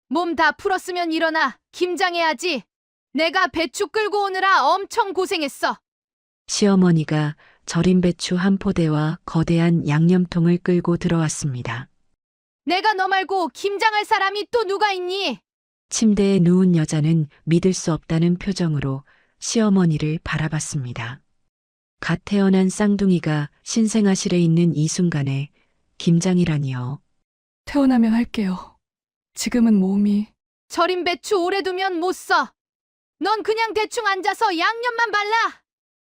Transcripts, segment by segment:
몸 다 풀었으면 일어나. 김장해야지. 내가 배추 끌고 오느라 엄청 고생했어. 시어머니가 절인 배추 한 포대와 거대한 양념통을 끌고 들어왔습니다. 내가 너 말고 김장할 사람이 또 누가 있니? 침대에 누운 여자는 믿을 수 없다는 표정으로 시어머니를 바라봤습니다. 갓 태어난 쌍둥이가 신생아실에 있는 이 순간에 김장이라니요. 태어나면 할게요. 지금은 몸이. 절인 배추 오래 두면 못 써. 넌 그냥 대충 앉아서 양념만 발라.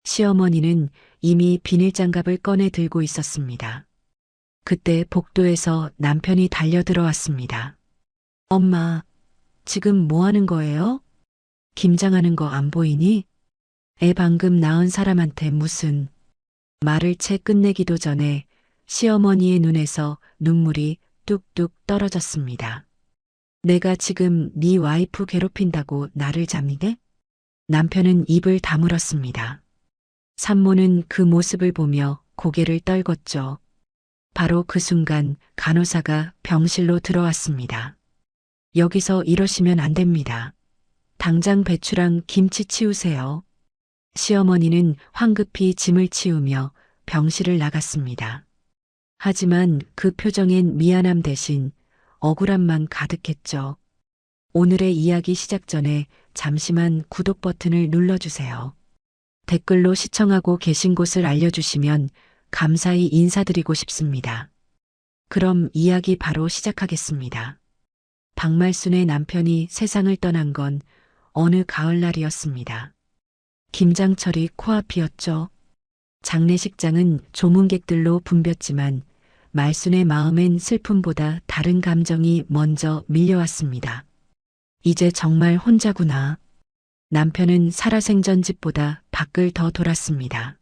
시어머니는 이미 비닐장갑을 꺼내 들고 있었습니다. 그때 복도에서 남편이 달려 들어왔습니다. 엄마, 지금 뭐 하는 거예요? 김장하는 거 안 보이니? 애 방금 낳은 사람한테 무슨. 말을 채 끝내기도 전에 시어머니의 눈에서 눈물이 뚝뚝 떨어졌습니다. 내가 지금 네 와이프 괴롭힌다고 나를 잡니네? 남편은 입을 다물었습니다. 산모는 그 모습을 보며 고개를 떨궜죠. 바로 그 순간 간호사가 병실로 들어왔습니다. 여기서 이러시면 안 됩니다. 당장 배추랑 김치 치우세요. 시어머니는 황급히 짐을 치우며 병실을 나갔습니다. 하지만 그 표정엔 미안함 대신 억울함만 가득했죠. 오늘의 이야기 시작 전에 잠시만 구독 버튼을 눌러주세요. 댓글로 시청하고 계신 곳을 알려주시면 감사히 인사드리고 싶습니다. 그럼 이야기 바로 시작하겠습니다. 박말순의 남편이 세상을 떠난 건 어느 가을날이었습니다. 김장철이 코앞이었죠. 장례식장은 조문객들로 붐볐지만 말순의 마음엔 슬픔보다 다른 감정이 먼저 밀려왔습니다. 이제 정말 혼자구나. 남편은 살아생전 집보다 밖을 더 돌았습니다.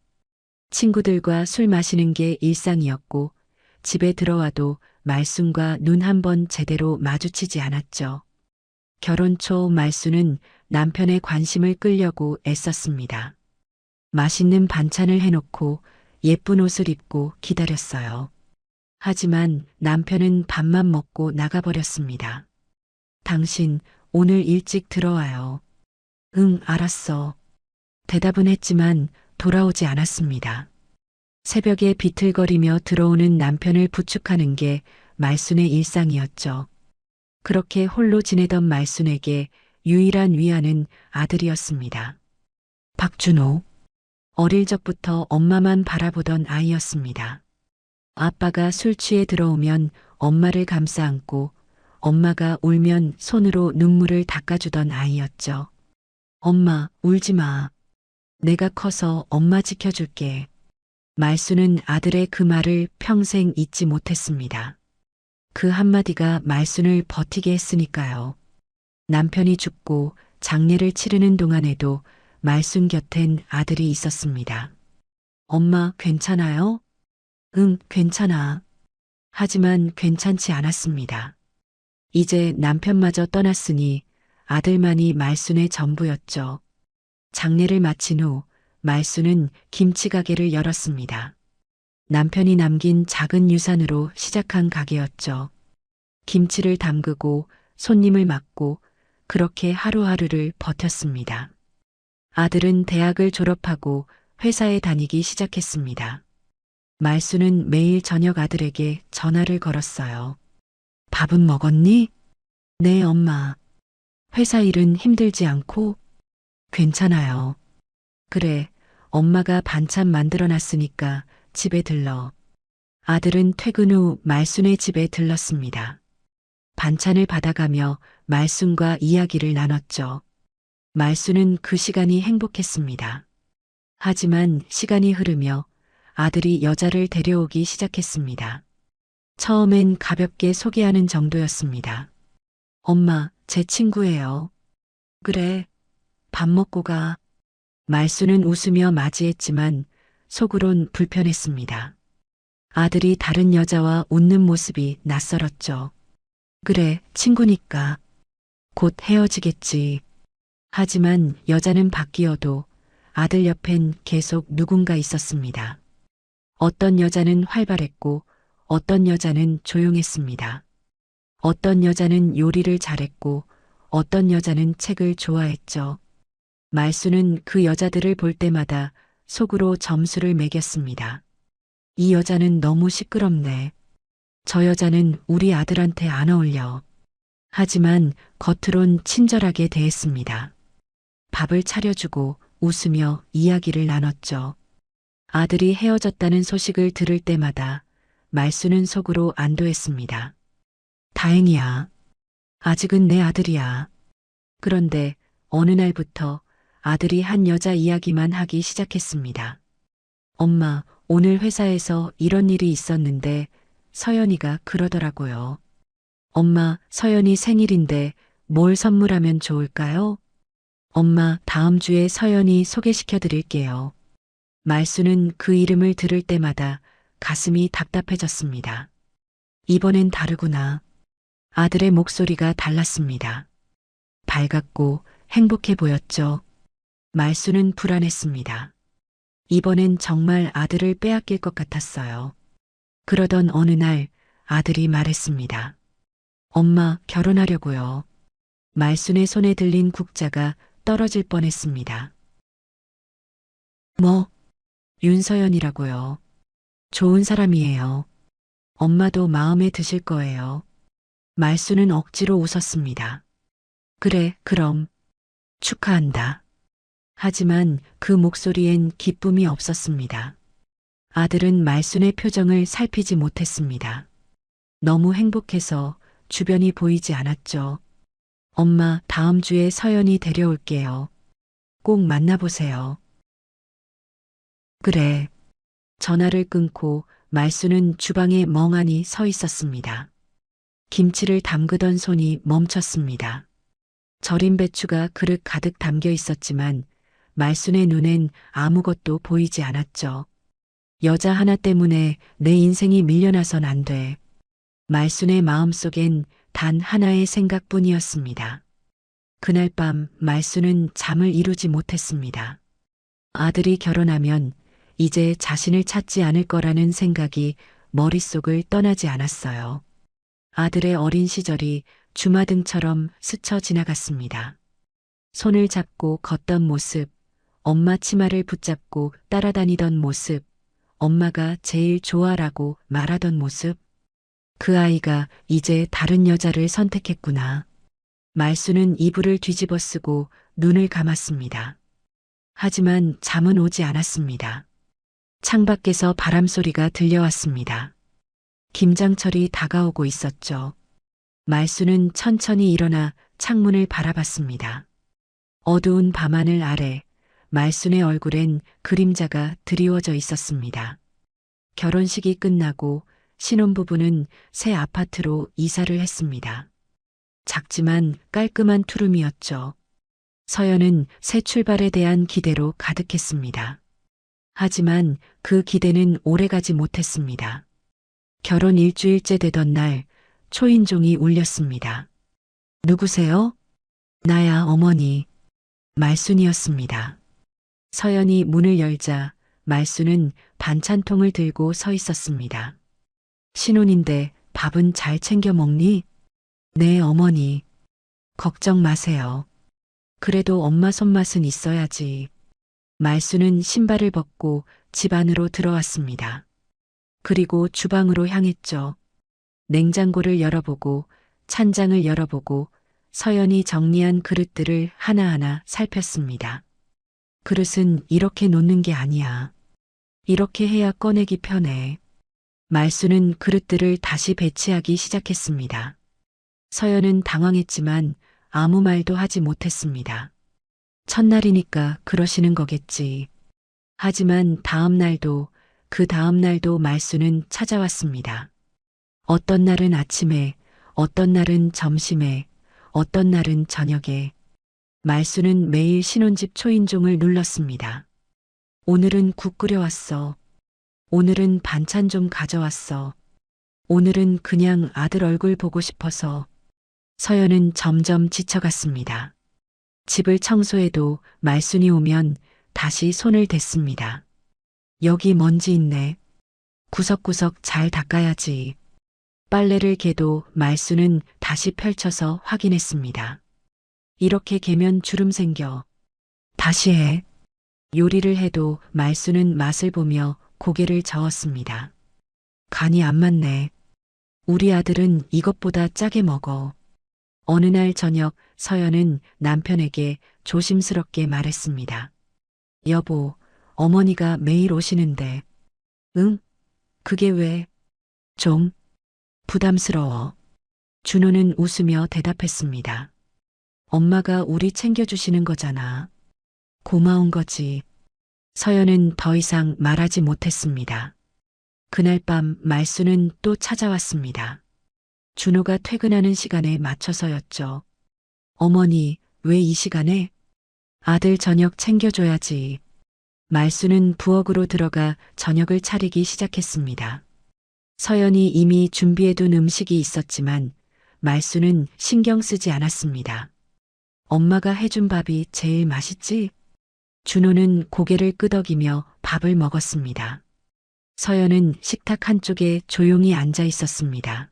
친구들과 술 마시는 게 일상이었고 집에 들어와도 말순과 눈 한 번 제대로 마주치지 않았죠. 결혼 초 말순은 남편의 관심을 끌려고 애썼습니다. 맛있는 반찬을 해놓고 예쁜 옷을 입고 기다렸어요. 하지만 남편은 밥만 먹고 나가버렸습니다. 당신 오늘 일찍 들어와요. 응, 알았어. 대답은 했지만 돌아오지 않았습니다. 새벽에 비틀거리며 들어오는 남편을 부축하는 게 말순의 일상이었죠. 그렇게 홀로 지내던 말순에게 유일한 위안은 아들이었습니다. 박준호. 어릴 적부터 엄마만 바라보던 아이였습니다. 아빠가 술 취해 들어오면 엄마를 감싸 안고 엄마가 울면 손으로 눈물을 닦아주던 아이였죠. 엄마, 울지 마. 내가 커서 엄마 지켜줄게. 말순은 아들의 그 말을 평생 잊지 못했습니다. 그 한마디가 말순을 버티게 했으니까요. 남편이 죽고 장례를 치르는 동안에도 말순 곁엔 아들이 있었습니다. 엄마, 괜찮아요? 응, 괜찮아. 하지만 괜찮지 않았습니다. 이제 남편마저 떠났으니 아들만이 말순의 전부였죠. 장례를 마친 후 말순은 김치 가게를 열었습니다. 남편이 남긴 작은 유산으로 시작한 가게였죠. 김치를 담그고 손님을 맡고 그렇게 하루하루를 버텼습니다. 아들은 대학을 졸업하고 회사에 다니기 시작했습니다. 말순은 매일 저녁 아들에게 전화를 걸었어요. 밥은 먹었니? 네, 엄마. 회사 일은 힘들지 않고? 괜찮아요. 그래, 엄마가 반찬 만들어 놨으니까 집에 들러. 아들은 퇴근 후 말순의 집에 들렀습니다. 반찬을 받아가며 말순과 이야기를 나눴죠. 말순은 그 시간이 행복했습니다. 하지만 시간이 흐르며 아들이 여자를 데려오기 시작했습니다. 처음엔 가볍게 소개하는 정도였습니다. 엄마, 제 친구예요. 그래, 밥 먹고 가. 말순은 웃으며 맞이했지만 속으론 불편했습니다. 아들이 다른 여자와 웃는 모습이 낯설었죠. 그래, 친구니까. 곧 헤어지겠지. 하지만 여자는 바뀌어도 아들 옆엔 계속 누군가 있었습니다. 어떤 여자는 활발했고 어떤 여자는 조용했습니다. 어떤 여자는 요리를 잘했고 어떤 여자는 책을 좋아했죠. 말수는 그 여자들을 볼 때마다 속으로 점수를 매겼습니다. 이 여자는 너무 시끄럽네. 저 여자는 우리 아들한테 안 어울려. 하지만 겉으론 친절하게 대했습니다. 밥을 차려주고 웃으며 이야기를 나눴죠. 아들이 헤어졌다는 소식을 들을 때마다 말수는 속으로 안도했습니다. 다행이야. 아직은 내 아들이야. 그런데 어느 날부터 아들이 한 여자 이야기만 하기 시작했습니다. 엄마, 오늘 회사에서 이런 일이 있었는데 서연이가 그러더라고요. 엄마, 서연이 생일인데 뭘 선물하면 좋을까요? 엄마, 다음 주에 서연이 소개시켜 드릴게요. 말수는 그 이름을 들을 때마다 가슴이 답답해졌습니다. 이번엔 다르구나. 아들의 목소리가 달랐습니다. 밝았고 행복해 보였죠. 말수는 불안했습니다. 이번엔 정말 아들을 빼앗길 것 같았어요. 그러던 어느 날 아들이 말했습니다. 엄마, 결혼하려고요. 말순의 손에 들린 국자가 떨어질 뻔했습니다. 뭐? 윤서연이라고요. 좋은 사람이에요. 엄마도 마음에 드실 거예요. 말수는 억지로 웃었습니다. 그래, 그럼. 축하한다. 하지만 그 목소리엔 기쁨이 없었습니다. 아들은 말순의 표정을 살피지 못했습니다. 너무 행복해서 주변이 보이지 않았죠. 엄마, 다음 주에 서연이 데려올게요. 꼭 만나보세요. 그래. 전화를 끊고 말수는 주방에 멍하니 서 있었습니다. 김치를 담그던 손이 멈췄습니다. 절인 배추가 그릇 가득 담겨 있었지만 말순의 눈엔 아무것도 보이지 않았죠. 여자 하나 때문에 내 인생이 밀려나선 안 돼. 말순의 마음속엔 단 하나의 생각뿐이었습니다. 그날 밤 말순은 잠을 이루지 못했습니다. 아들이 결혼하면 이제 자신을 찾지 않을 거라는 생각이 머릿속을 떠나지 않았어요. 아들의 어린 시절이 주마등처럼 스쳐 지나갔습니다. 손을 잡고 걷던 모습, 엄마 치마를 붙잡고 따라다니던 모습, 엄마가 제일 좋아라고 말하던 모습. 그 아이가 이제 다른 여자를 선택했구나. 말수는 이불을 뒤집어 쓰고 눈을 감았습니다. 하지만 잠은 오지 않았습니다. 창밖에서 바람 소리가 들려왔습니다. 김장철이 다가오고 있었죠. 말수는 천천히 일어나 창문을 바라봤습니다. 어두운 밤하늘 아래 말순의 얼굴엔 그림자가 드리워져 있었습니다. 결혼식이 끝나고 신혼부부는 새 아파트로 이사를 했습니다. 작지만 깔끔한 투룸이었죠. 서연은 새 출발에 대한 기대로 가득했습니다. 하지만 그 기대는 오래가지 못했습니다. 결혼 일주일째 되던 날 초인종이 울렸습니다. 누구세요? 나야, 어머니. 말순이었습니다. 서연이 문을 열자 말순은 반찬통을 들고 서 있었습니다. 신혼인데 밥은 잘 챙겨 먹니? 네, 어머니. 걱정 마세요. 그래도 엄마 손맛은 있어야지. 말순은 신발을 벗고 집 안으로 들어왔습니다. 그리고 주방으로 향했죠. 냉장고를 열어보고 찬장을 열어보고 서연이 정리한 그릇들을 하나하나 살폈습니다. 그릇은 이렇게 놓는 게 아니야. 이렇게 해야 꺼내기 편해. 말수는 그릇들을 다시 배치하기 시작했습니다. 서연은 당황했지만 아무 말도 하지 못했습니다. 첫날이니까 그러시는 거겠지. 하지만 다음 날도 그 다음 날도 말수는 찾아왔습니다. 어떤 날은 아침에, 어떤 날은 점심에, 어떤 날은 저녁에. 말수는 매일 신혼집 초인종을 눌렀습니다. 오늘은 국 끓여왔어. 오늘은 반찬 좀 가져왔어. 오늘은 그냥 아들 얼굴 보고 싶어서. 서연은 점점 지쳐갔습니다. 집을 청소해도 말순이 오면 다시 손을 댔습니다. 여기 먼지 있네. 구석구석 잘 닦아야지. 빨래를 개도 말수는 다시 펼쳐서 확인했습니다. 이렇게 개면 주름 생겨. 다시 해. 요리를 해도 말수는 맛을 보며 고개를 저었습니다. 간이 안 맞네. 우리 아들은 이것보다 짜게 먹어. 어느 날 저녁 서연은 남편에게 조심스럽게 말했습니다. 여보, 어머니가 매일 오시는데. 응? 그게 왜? 좀 부담스러워. 준호는 웃으며 대답했습니다. 엄마가 우리 챙겨주시는 거잖아. 고마운 거지. 서연은 더 이상 말하지 못했습니다. 그날 밤 말수는 또 찾아왔습니다. 준호가 퇴근하는 시간에 맞춰서였죠. 어머니, 왜 이 시간에? 아들 저녁 챙겨줘야지. 말수는 부엌으로 들어가 저녁을 차리기 시작했습니다. 서연이 이미 준비해둔 음식이 있었지만 말수는 신경 쓰지 않았습니다. 엄마가 해준 밥이 제일 맛있지? 준호는 고개를 끄덕이며 밥을 먹었습니다. 서연은 식탁 한쪽에 조용히 앉아 있었습니다.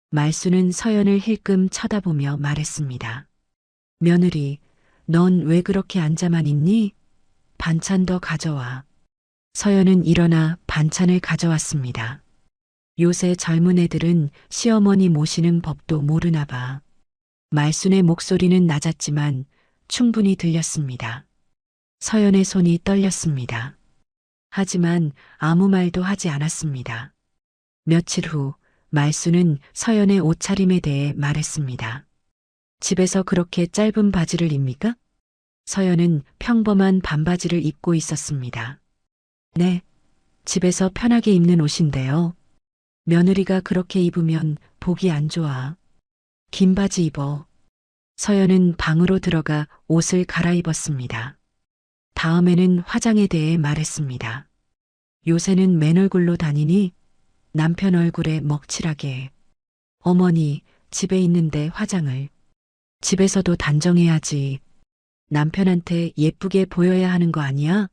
말수는 서연을 힐끔 쳐다보며 말했습니다. 며느리, 넌 왜 그렇게 앉아만 있니? 반찬 더 가져와. 서연은 일어나 반찬을 가져왔습니다. 요새 젊은 애들은 시어머니 모시는 법도 모르나 봐. 말순의 목소리는 낮았지만 충분히 들렸습니다. 서연의 손이 떨렸습니다. 하지만 아무 말도 하지 않았습니다. 며칠 후 말순은 서연의 옷차림에 대해 말했습니다. 집에서 그렇게 짧은 바지를 입니까? 서연은 평범한 반바지를 입고 있었습니다. 네, 집에서 편하게 입는 옷인데요. 며느리가 그렇게 입으면 보기 안 좋아. 긴 바지 입어. 서연은 방으로 들어가 옷을 갈아입었습니다. 다음에는 화장에 대해 말했습니다. 요새는 맨 얼굴로 다니니? 남편 얼굴에 먹칠하게. 어머니, 집에 있는데 화장을. 집에서도 단정해야지. 남편한테 예쁘게 보여야 하는 거 아니야?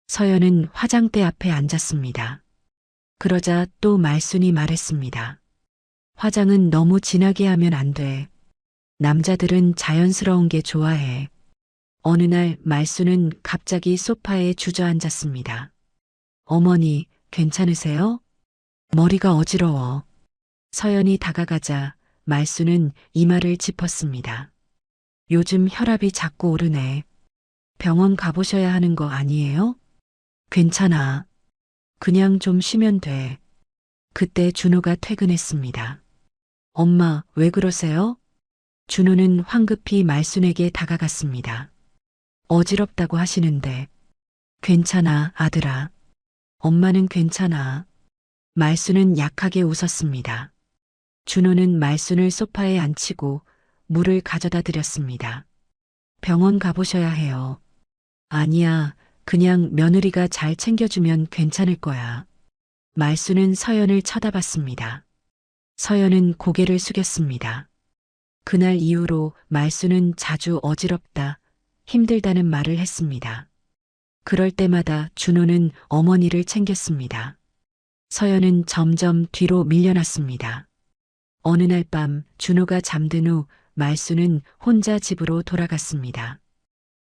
서연은 화장대 앞에 앉았습니다. 그러자 또 말순이 말했습니다. 화장은 너무 진하게 하면 안 돼. 남자들은 자연스러운 게 좋아해. 어느 날 말순은 갑자기 소파에 주저앉았습니다. 어머니, 괜찮으세요? 머리가 어지러워. 서연이 다가가자 말순은 이마를 짚었습니다. 요즘 혈압이 자꾸 오르네. 병원 가보셔야 하는 거 아니에요? 괜찮아. 그냥 좀 쉬면 돼. 그때 준호가 퇴근했습니다. 엄마, 왜 그러세요? 준호는 황급히 말순에게 다가갔습니다. 어지럽다고 하시는데. 괜찮아, 아들아. 엄마는 괜찮아. 말순은 약하게 웃었습니다. 준호는 말순을 소파에 앉히고 물을 가져다 드렸습니다. 병원 가보셔야 해요. 아니야, 그냥 며느리가 잘 챙겨주면 괜찮을 거야. 말순은 서연을 쳐다봤습니다. 서연은 고개를 숙였습니다. 그날 이후로 말순은 자주 어지럽다, 힘들다는 말을 했습니다. 그럴 때마다 준호는 어머니를 챙겼습니다. 서연은 점점 뒤로 밀려났습니다. 어느 날 밤 준호가 잠든 후 말순은 혼자 집으로 돌아갔습니다.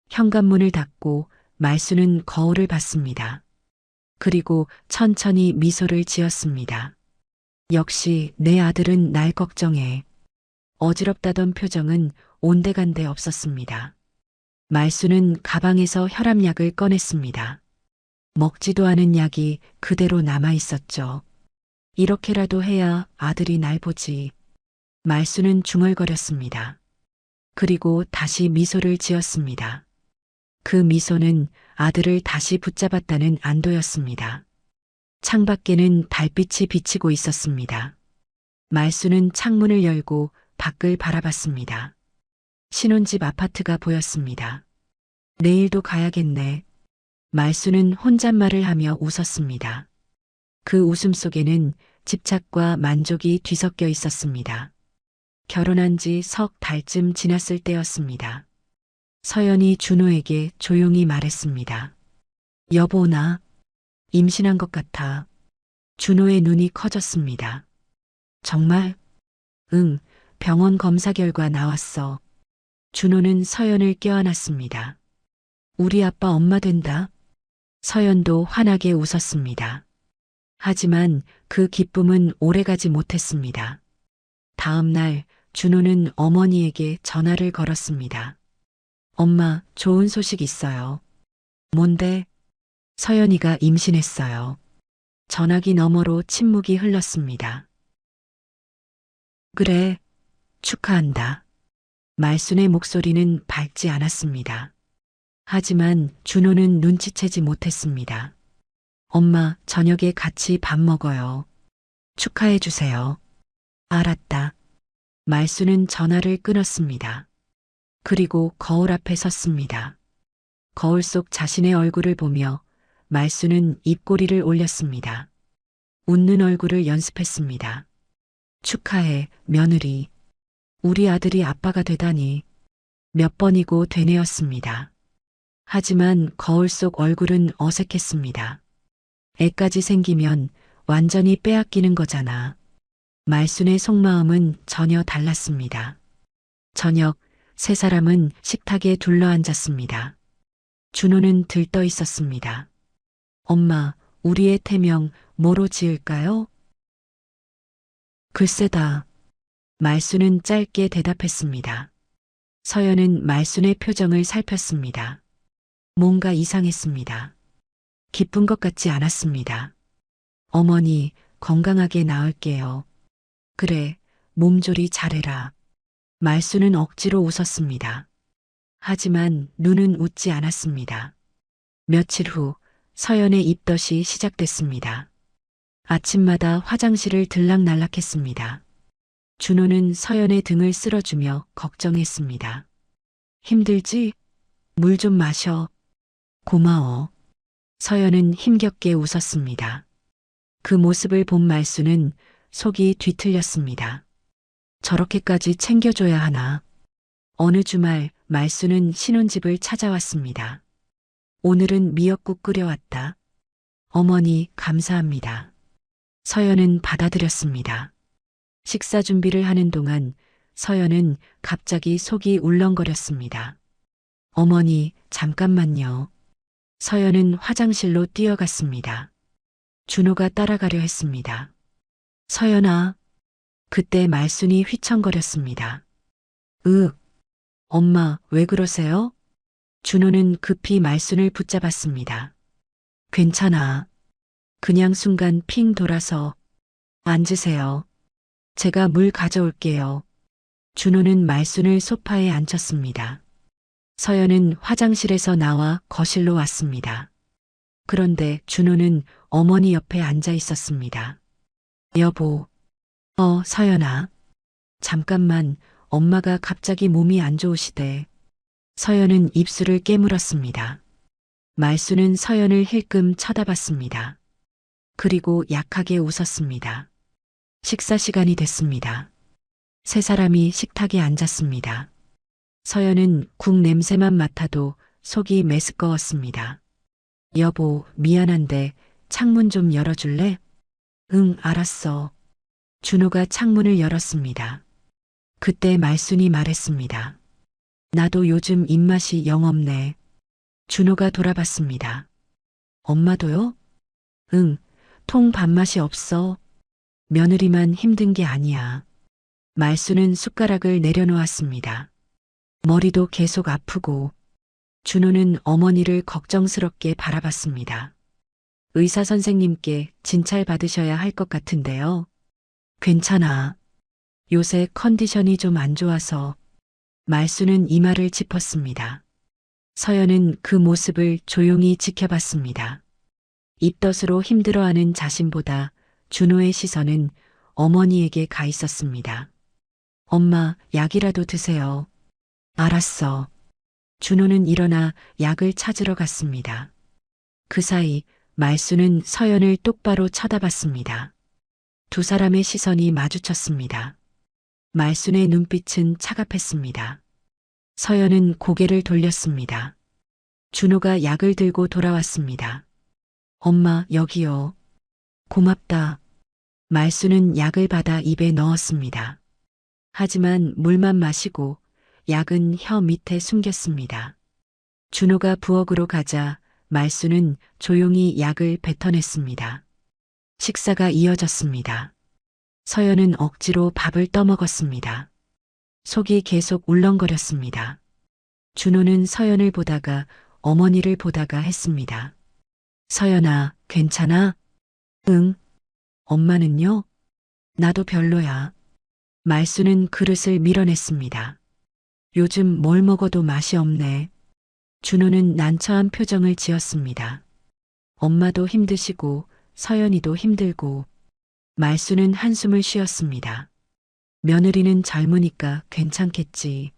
현관문을 닫고 말순은 거울을 봤습니다. 그리고 천천히 미소를 지었습니다. 역시 내 아들은 날 걱정해. 어지럽다던 표정은 온데간데 없었습니다. 말순은 가방에서 혈압약을 꺼냈습니다. 먹지도 않은 약이 그대로 남아 있었죠. 이렇게라도 해야 아들이 날 보지. 말순은 중얼거렸습니다. 그리고 다시 미소를 지었습니다. 그 미소는 아들을 다시 붙잡았다는 안도였습니다. 창밖에는 달빛이 비치고 있었습니다. 말순은 창문을 열고 밖을 바라봤습니다. 신혼집 아파트가 보였습니다. 내일도 가야겠네. 말순은 혼잣말을 하며 웃었습니다. 그 웃음 속에는 집착과 만족이 뒤섞여 있었습니다. 결혼한 지 석 달쯤 지났을 때였습니다. 서연이 준호에게 조용히 말했습니다. 여보, 나 임신한 것 같아. 준호의 눈이 커졌습니다. 정말? 응, 병원 검사 결과 나왔어. 준호는 서연을 껴안았습니다. 우리 아빠 엄마 된다. 서연도 환하게 웃었습니다. 하지만 그 기쁨은 오래가지 못했습니다. 다음 날 준호는 어머니에게 전화를 걸었습니다. 엄마, 좋은 소식 있어요. 뭔데? 서연이가 임신했어요. 전화기 너머로 침묵이 흘렀습니다. 그래, 축하한다. 말순의 목소리는 밝지 않았습니다. 하지만 준호는 눈치채지 못했습니다. 엄마, 저녁에 같이 밥 먹어요. 축하해 주세요. 알았다. 말순은 전화를 끊었습니다. 그리고 거울 앞에 섰습니다. 거울 속 자신의 얼굴을 보며 말순은 입꼬리를 올렸습니다. 웃는 얼굴을 연습했습니다. 축하해, 며느리. 우리 아들이 아빠가 되다니. 몇 번이고 되뇌었습니다. 하지만 거울 속 얼굴은 어색했습니다. 애까지 생기면 완전히 빼앗기는 거잖아. 말순의 속마음은 전혀 달랐습니다. 저녁, 세 사람은 식탁에 둘러앉았습니다. 준호는 들떠 있었습니다. 엄마, 우리의 태명 뭐로 지을까요? 글쎄다. 말순은 짧게 대답했습니다. 서연은 말순의 표정을 살폈습니다. 뭔가 이상했습니다. 기쁜 것 같지 않았습니다. 어머니, 건강하게 나을게요. 그래, 몸조리 잘해라. 말순은 억지로 웃었습니다. 하지만 눈은 웃지 않았습니다. 며칠 후 서연의 입덧이 시작됐습니다. 아침마다 화장실을 들락날락했습니다. 준호는 서연의 등을 쓸어주며 걱정했습니다. 힘들지? 물 좀 마셔. 고마워. 서연은 힘겹게 웃었습니다. 그 모습을 본 말순은 속이 뒤틀렸습니다. 저렇게까지 챙겨줘야 하나. 어느 주말 말순은 신혼집을 찾아왔습니다. 오늘은 미역국 끓여왔다. 어머니, 감사합니다. 서연은 받아들였습니다. 식사 준비를 하는 동안 서연은 갑자기 속이 울렁거렸습니다. 어머니, 잠깐만요. 서연은 화장실로 뛰어갔습니다. 준호가 따라가려 했습니다. 서연아. 그때 말순이 휘청거렸습니다. 엄마, 왜 그러세요? 준호는 급히 말순을 붙잡았습니다. 괜찮아. 그냥 순간 핑 돌아서. 앉으세요. 제가 물 가져올게요. 준호는 말순을 소파에 앉혔습니다. 서연은 화장실에서 나와 거실로 왔습니다. 그런데 준호는 어머니 옆에 앉아 있었습니다. 여보. 서연아. 잠깐만, 엄마가 갑자기 몸이 안 좋으시대. 서연은 입술을 깨물었습니다. 말순은 서연을 힐끔 쳐다봤습니다. 그리고 약하게 웃었습니다. 식사 시간이 됐습니다. 세 사람이 식탁에 앉았습니다. 서연은 국 냄새만 맡아도 속이 메스꺼웠습니다. 여보, 미안한데 창문 좀 열어줄래? 응, 알았어. 준호가 창문을 열었습니다. 그때 말순이 말했습니다. 나도 요즘 입맛이 영 없네. 준호가 돌아봤습니다. 엄마도요? 응, 통 밥맛이 없어. 며느리만 힘든 게 아니야. 말순은 숟가락을 내려놓았습니다. 머리도 계속 아프고. 준호는 어머니를 걱정스럽게 바라봤습니다. 의사 선생님께 진찰 받으셔야 할 것 같은데요. 괜찮아. 요새 컨디션이 좀 안 좋아서. 말순은 이마를 짚었습니다. 서연은 그 모습을 조용히 지켜봤습니다. 입덧으로 힘들어하는 자신보다 준호의 시선은 어머니에게 가 있었습니다. 엄마, 약이라도 드세요. 알았어. 준호는 일어나 약을 찾으러 갔습니다. 그 사이 말순은 서연을 똑바로 쳐다봤습니다. 두 사람의 시선이 마주쳤습니다. 말순의 눈빛은 차갑했습니다. 서연은 고개를 돌렸습니다. 준호가 약을 들고 돌아왔습니다. 엄마, 여기요. 고맙다. 말수는 약을 받아 입에 넣었습니다. 하지만 물만 마시고 약은 혀 밑에 숨겼습니다. 준호가 부엌으로 가자 말수는 조용히 약을 뱉어냈습니다. 식사가 이어졌습니다. 서연은 억지로 밥을 떠먹었습니다. 속이 계속 울렁거렸습니다. 준호는 서연을 보다가 어머니를 보다가 했습니다. 서연아, 괜찮아? 응. 엄마는요? 나도 별로야. 말수는 그릇을 밀어냈습니다. 요즘 뭘 먹어도 맛이 없네. 준호는 난처한 표정을 지었습니다. 엄마도 힘드시고 서연이도 힘들고 말수는 한숨을 쉬었습니다. 며느리는 젊으니까 괜찮겠지.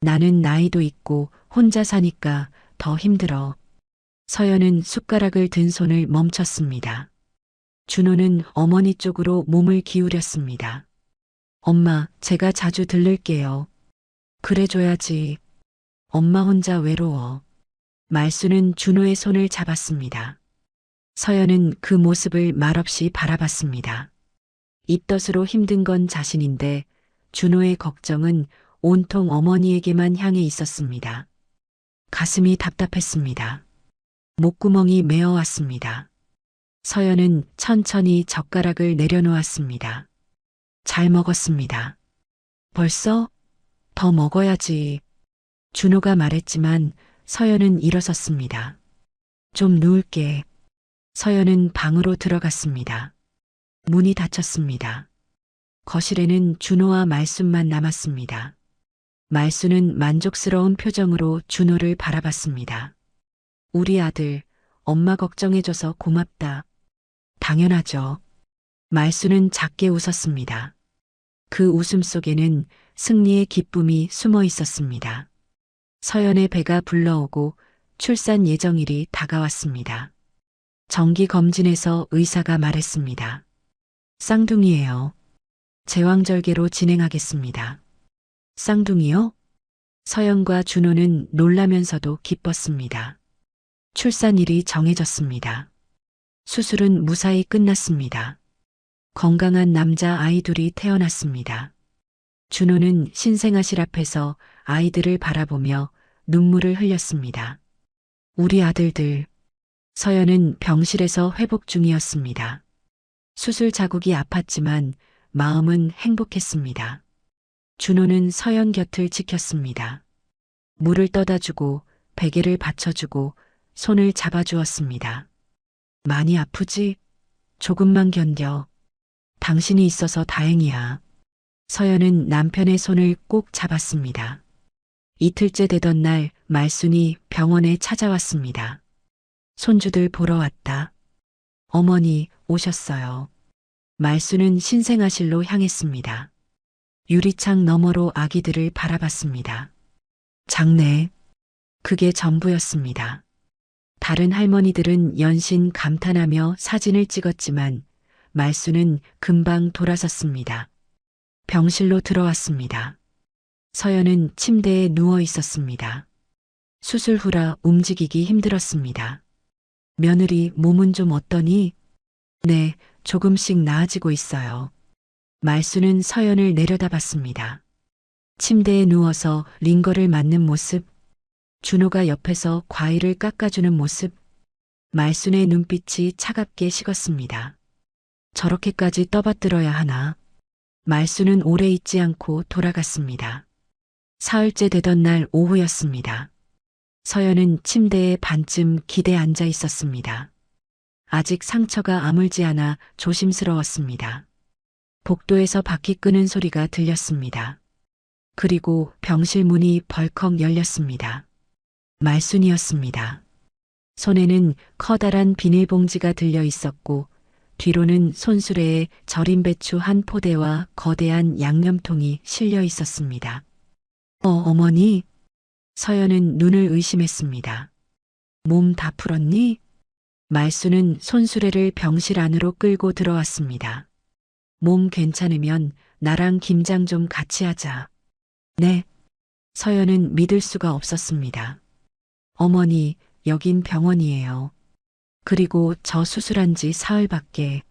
나는 나이도 있고 혼자 사니까 더 힘들어. 서연은 숟가락을 든 손을 멈췄습니다. 준호는 어머니 쪽으로 몸을 기울였습니다. 엄마, 제가 자주 들를게요. 그래줘야지. 엄마 혼자 외로워. 말수는 준호의 손을 잡았습니다. 서연은 그 모습을 말없이 바라봤습니다. 입덧으로 힘든 건 자신인데 준호의 걱정은 온통 어머니에게만 향해 있었습니다. 가슴이 답답했습니다. 목구멍이 메어왔습니다. 서연은 천천히 젓가락을 내려놓았습니다. 잘 먹었습니다. 벌써? 더 먹어야지. 준호가 말했지만 서연은 일어섰습니다. 좀 누울게. 서연은 방으로 들어갔습니다. 문이 닫혔습니다. 거실에는 준호와 말순만 남았습니다. 말순은 만족스러운 표정으로 준호를 바라봤습니다. 우리 아들, 엄마 걱정해줘서 고맙다. 당연하죠. 말수는 작게 웃었습니다. 그 웃음 속에는 승리의 기쁨이 숨어 있었습니다. 서연의 배가 불러오고 출산 예정일이 다가왔습니다. 정기 검진에서 의사가 말했습니다. 쌍둥이예요. 제왕절개로 진행하겠습니다. 쌍둥이요? 서연과 준호는 놀라면서도 기뻤습니다. 출산일이 정해졌습니다. 수술은 무사히 끝났습니다. 건강한 남자 아이 둘이 태어났습니다. 준호는 신생아실 앞에서 아이들을 바라보며 눈물을 흘렸습니다. 우리 아들들. 서연은 병실에서 회복 중이었습니다. 수술 자국이 아팠지만 마음은 행복했습니다. 준호는 서연 곁을 지켰습니다. 물을 떠다주고 베개를 받쳐주고 손을 잡아주었습니다. 많이 아프지? 조금만 견뎌. 당신이 있어서 다행이야. 서연은 남편의 손을 꼭 잡았습니다. 이틀째 되던 날 말순이 병원에 찾아왔습니다. 손주들 보러 왔다. 어머니 오셨어요. 말순은 신생아실로 향했습니다. 유리창 너머로 아기들을 바라봤습니다. 장래. 그게 전부였습니다. 다른 할머니들은 연신 감탄하며 사진을 찍었지만 말수는 금방 돌아섰습니다. 병실로 들어왔습니다. 서연은 침대에 누워 있었습니다. 수술 후라 움직이기 힘들었습니다. 며느리 몸은 좀 어떠니? 네, 조금씩 나아지고 있어요. 말수는 서연을 내려다봤습니다. 침대에 누워서 링거를 맞는 모습, 준호가 옆에서 과일을 깎아주는 모습, 말순의 눈빛이 차갑게 식었습니다. 저렇게까지 떠받들어야 하나? 말순은 오래 있지 않고 돌아갔습니다. 사흘째 되던 날 오후였습니다. 서연은 침대에 반쯤 기대 앉아 있었습니다. 아직 상처가 아물지 않아 조심스러웠습니다. 복도에서 바퀴 끄는 소리가 들렸습니다. 그리고 병실 문이 벌컥 열렸습니다. 말순이었습니다. 손에는 커다란 비닐봉지가 들려 있었고 뒤로는 손수레에 절인 배추 한 포대와 거대한 양념통이 실려 있었습니다. 어머니? 서연은 눈을 의심했습니다. 몸 다 풀었니? 말수는 손수레를 병실 안으로 끌고 들어왔습니다. 몸 괜찮으면 나랑 김장 좀 같이 하자. 네. 서연은 믿을 수가 없었습니다. 어머니, 여긴 병원이에요. 그리고 저 수술한 지 사흘밖에.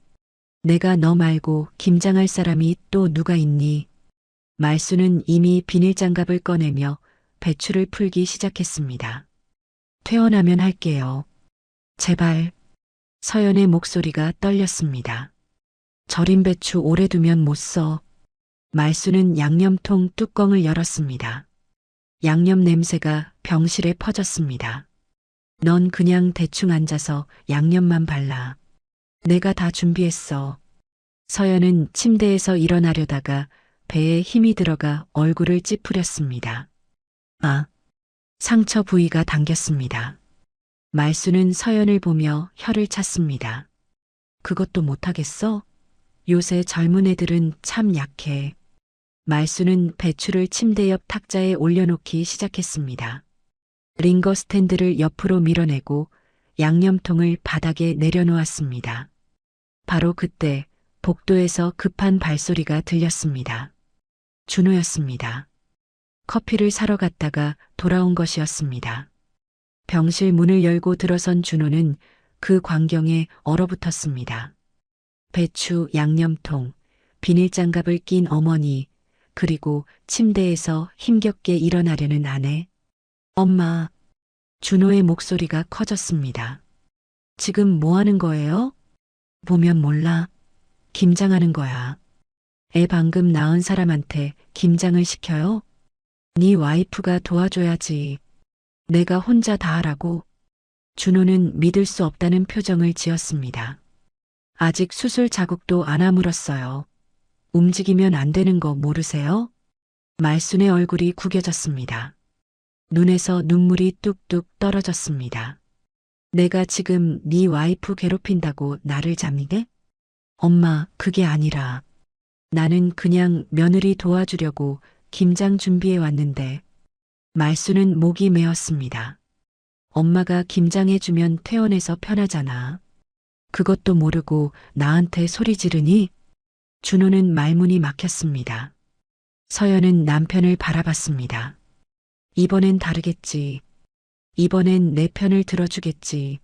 내가 너 말고 김장할 사람이 또 누가 있니? 말수는 이미 비닐장갑을 꺼내며 배추를 풀기 시작했습니다. 퇴원하면 할게요. 제발. 서연의 목소리가 떨렸습니다. 절인 배추 오래 두면 못 써. 말수는 양념통 뚜껑을 열었습니다. 양념 냄새가 병실에 퍼졌습니다. 넌 그냥 대충 앉아서 양념만 발라. 내가 다 준비했어. 서연은 침대에서 일어나려다가 배에 힘이 들어가 얼굴을 찌푸렸습니다. 아, 상처 부위가 당겼습니다. 말수는 서연을 보며 혀를 찼습니다. 그것도 못하겠어? 요새 젊은 애들은 참 약해. 말수는 배추를 침대 옆 탁자에 올려놓기 시작했습니다. 링거 스탠드를 옆으로 밀어내고 양념통을 바닥에 내려놓았습니다. 바로 그때 복도에서 급한 발소리가 들렸습니다. 준호였습니다. 커피를 사러 갔다가 돌아온 것이었습니다. 병실 문을 열고 들어선 준호는 그 광경에 얼어붙었습니다. 배추, 양념통, 비닐장갑을 낀 어머니, 그리고 침대에서 힘겹게 일어나려는 아내. 엄마. 준호의 목소리가 커졌습니다. 지금 뭐 하는 거예요? 보면 몰라. 김장하는 거야. 애 방금 낳은 사람한테 김장을 시켜요? 네 와이프가 도와줘야지. 내가 혼자 다 하라고. 준호는 믿을 수 없다는 표정을 지었습니다. 아직 수술 자국도 안 아물었어요. 움직이면 안 되는 거 모르세요? 말순의 얼굴이 구겨졌습니다. 눈에서 눈물이 뚝뚝 떨어졌습니다. 내가 지금 네 와이프 괴롭힌다고 나를 잡니게? 엄마, 그게 아니라 나는 그냥 며느리 도와주려고 김장 준비해 왔는데. 말수는 목이 메었습니다. 엄마가 김장해주면 퇴원해서 편하잖아. 그것도 모르고 나한테 소리 지르니? 준호는 말문이 막혔습니다. 서연은 남편을 바라봤습니다. 이번엔 다르겠지. 이번엔 내 편을 들어주겠지.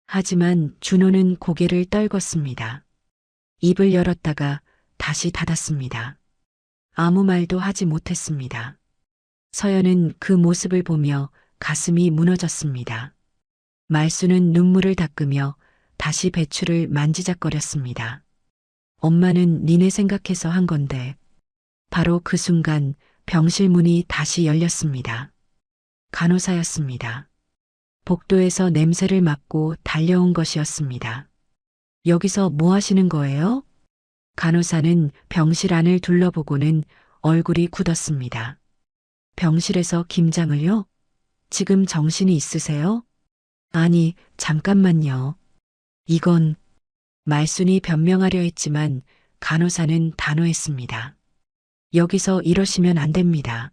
하지만 준호는 고개를 떨궜습니다. 입을 열었다가 다시 닫았습니다. 아무 말도 하지 못했습니다. 서연은 그 모습을 보며 가슴이 무너졌습니다. 말수는 눈물을 닦으며 다시 배추를 만지작거렸습니다. 엄마는 니네 생각해서 한 건데. 바로 그 순간 병실 문이 다시 열렸습니다. 간호사였습니다. 복도에서 냄새를 맡고 달려온 것이었습니다. 여기서 뭐 하시는 거예요? 간호사는 병실 안을 둘러보고는 얼굴이 굳었습니다. 병실에서 김장을요? 지금 정신이 있으세요? 아니, 잠깐만요. 이건 말순이 변명하려 했지만 간호사는 단호했습니다. 여기서 이러시면 안 됩니다.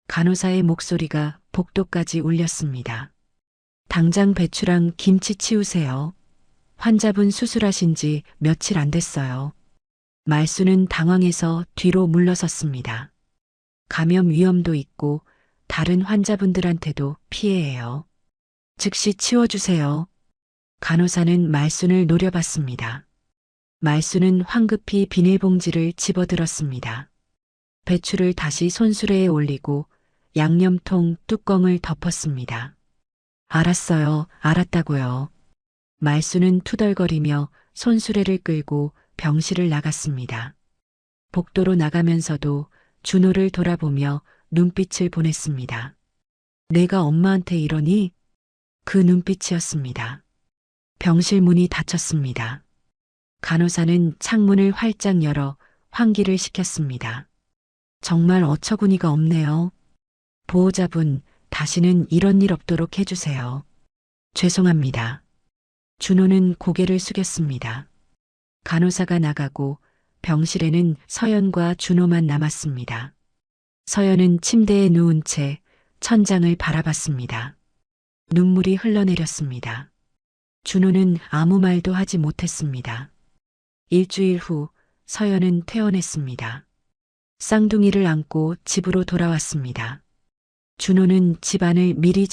간호사의 목소리가 복도까지 울렸습니다. 당장 배추랑 김치 치우세요. 환자분 수술하신 지 며칠 안 됐어요. 말수는 당황해서 뒤로 물러섰습니다. 감염 위험도 있고 다른 환자분들한테도 피해예요. 즉시 치워주세요. 간호사는 말순을 노려봤습니다. 말순은 황급히 비닐봉지를 집어들었습니다. 배추를 다시 손수레에 올리고 양념통 뚜껑을 덮었습니다. 알았어요. 알았다고요. 말순은 투덜거리며 손수레를 끌고 병실을 나갔습니다. 복도로 나가면서도 준호를 돌아보며 눈빛을 보냈습니다. 내가 엄마한테 이러니? 그 눈빛이었습니다. 병실 문이 닫혔습니다. 간호사는 창문을 활짝 열어 환기를 시켰습니다. 정말 어처구니가 없네요. 보호자분, 다시는 이런 일 없도록 해주세요. 죄송합니다. 준호는 고개를 숙였습니다. 간호사가 나가고 병실에는 서연과 준호만 남았습니다. 서연은 침대에 누운 채 천장을 바라봤습니다. 눈물이 흘러내렸습니다. 준호는 아무 말도 하지 못했습니다. 일주일 후 서연은 퇴원했습니다. 쌍둥이를 안고 집으로 돌아왔습니다. 준호는 집안을 미리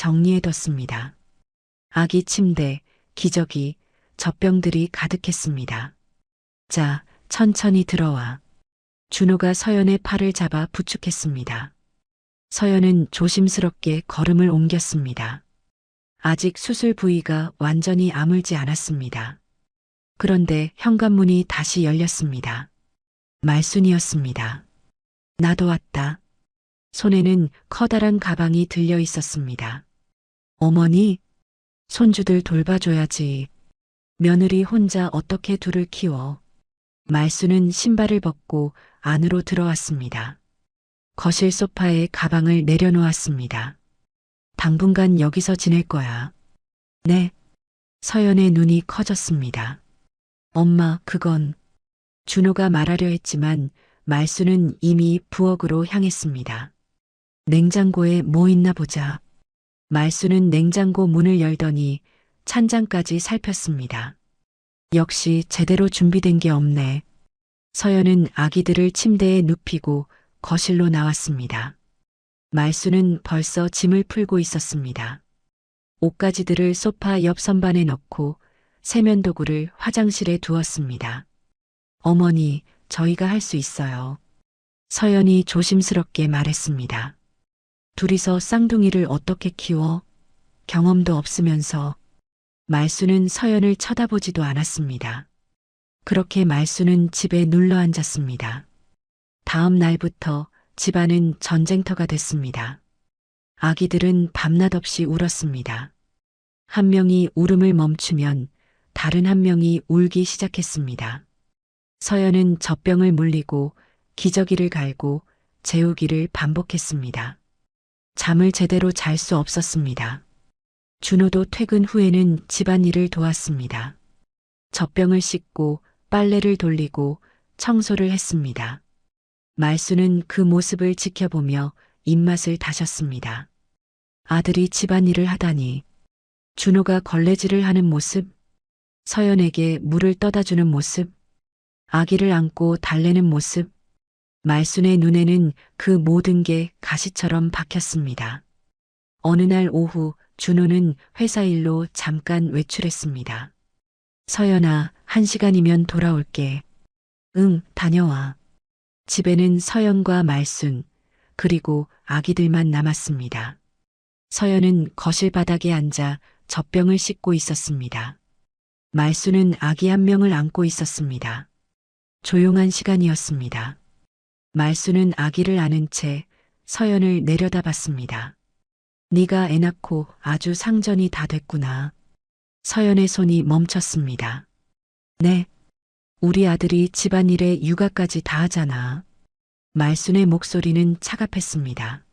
자, 천천히 들어와. 준호가 서연의 팔을 잡아 부축했습니다. 서연은 조심스럽게 걸음을 옮겼습니다. 아직 수술 부위가 완전히 아물지 않았습니다. 그런데 현관문이 다시 열렸습니다. 말순이었습니다. 나도 왔다. 손에는 커다란 가방이 들려 있었습니다. 어머니, 손주들 돌봐줘야지. 며느리 혼자 어떻게 둘을 키워. 말순은 신발을 벗고 안으로 들어왔습니다. 거실 소파에 가방을 내려놓았습니다. 당분간 여기서 지낼 거야. 네. 서연의 눈이 커졌습니다. 엄마, 그건. 준호가 말하려 했지만 말순은 이미 부엌으로 향했습니다. 냉장고에 뭐 있나 보자. 말순은 냉장고 문을 열더니 찬장까지 살폈습니다. 역시 제대로 준비된 게 없네. 서연은 아기들을 침대에 눕히고 거실로 나왔습니다. 말순은 벌써 짐을 풀고 있었습니다. 옷가지들을 소파 옆 선반에 넣고 세면도구를 화장실에 두었습니다. 어머니, 저희가 할 수 있어요. 서연이 조심스럽게 말했습니다. 둘이서 쌍둥이를 어떻게 키워? 경험도 없으면서. 말순은 서연을 쳐다보지도 않았습니다. 그렇게 말순은 집에 눌러 앉았습니다. 다음 날부터 집안은 전쟁터가 됐습니다. 아기들은 밤낮 없이 울었습니다. 한 명이 울음을 멈추면 다른 한 명이 울기 시작했습니다. 서연은 젖병을 물리고 기저귀를 갈고 재우기를 반복했습니다. 잠을 제대로 잘 수 없었습니다. 준호도 퇴근 후에는 집안일을 도왔습니다. 젖병을 씻고 빨래를 돌리고 청소를 했습니다. 말순은 그 모습을 지켜보며 입맛을 다셨습니다. 아들이 집안일을 하다니. 준호가 걸레질을 하는 모습, 서연에게 물을 떠다주는 모습, 아기를 안고 달래는 모습, 말순의 눈에는 그 모든 게 가시처럼 박혔습니다. 어느 날 오후 준호는 회사 일로 잠깐 외출했습니다. 서연아, 1시간이면 돌아올게. 응, 다녀와. 집에는 서연과 말순, 그리고 아기들만 남았습니다. 서연은 거실 바닥에 앉아 젖병을 씻고 있었습니다. 말순은 아기 한 명을 안고 있었습니다. 조용한 시간이었습니다. 말순은 아기를 안은 채 서연을 내려다봤습니다. 네가 애 낳고 아주 상전이 다 됐구나. 서연의 손이 멈췄습니다. 네. 우리 아들이 집안일에 육아까지 다 하잖아. 말순의 목소리는 차갑했습니다.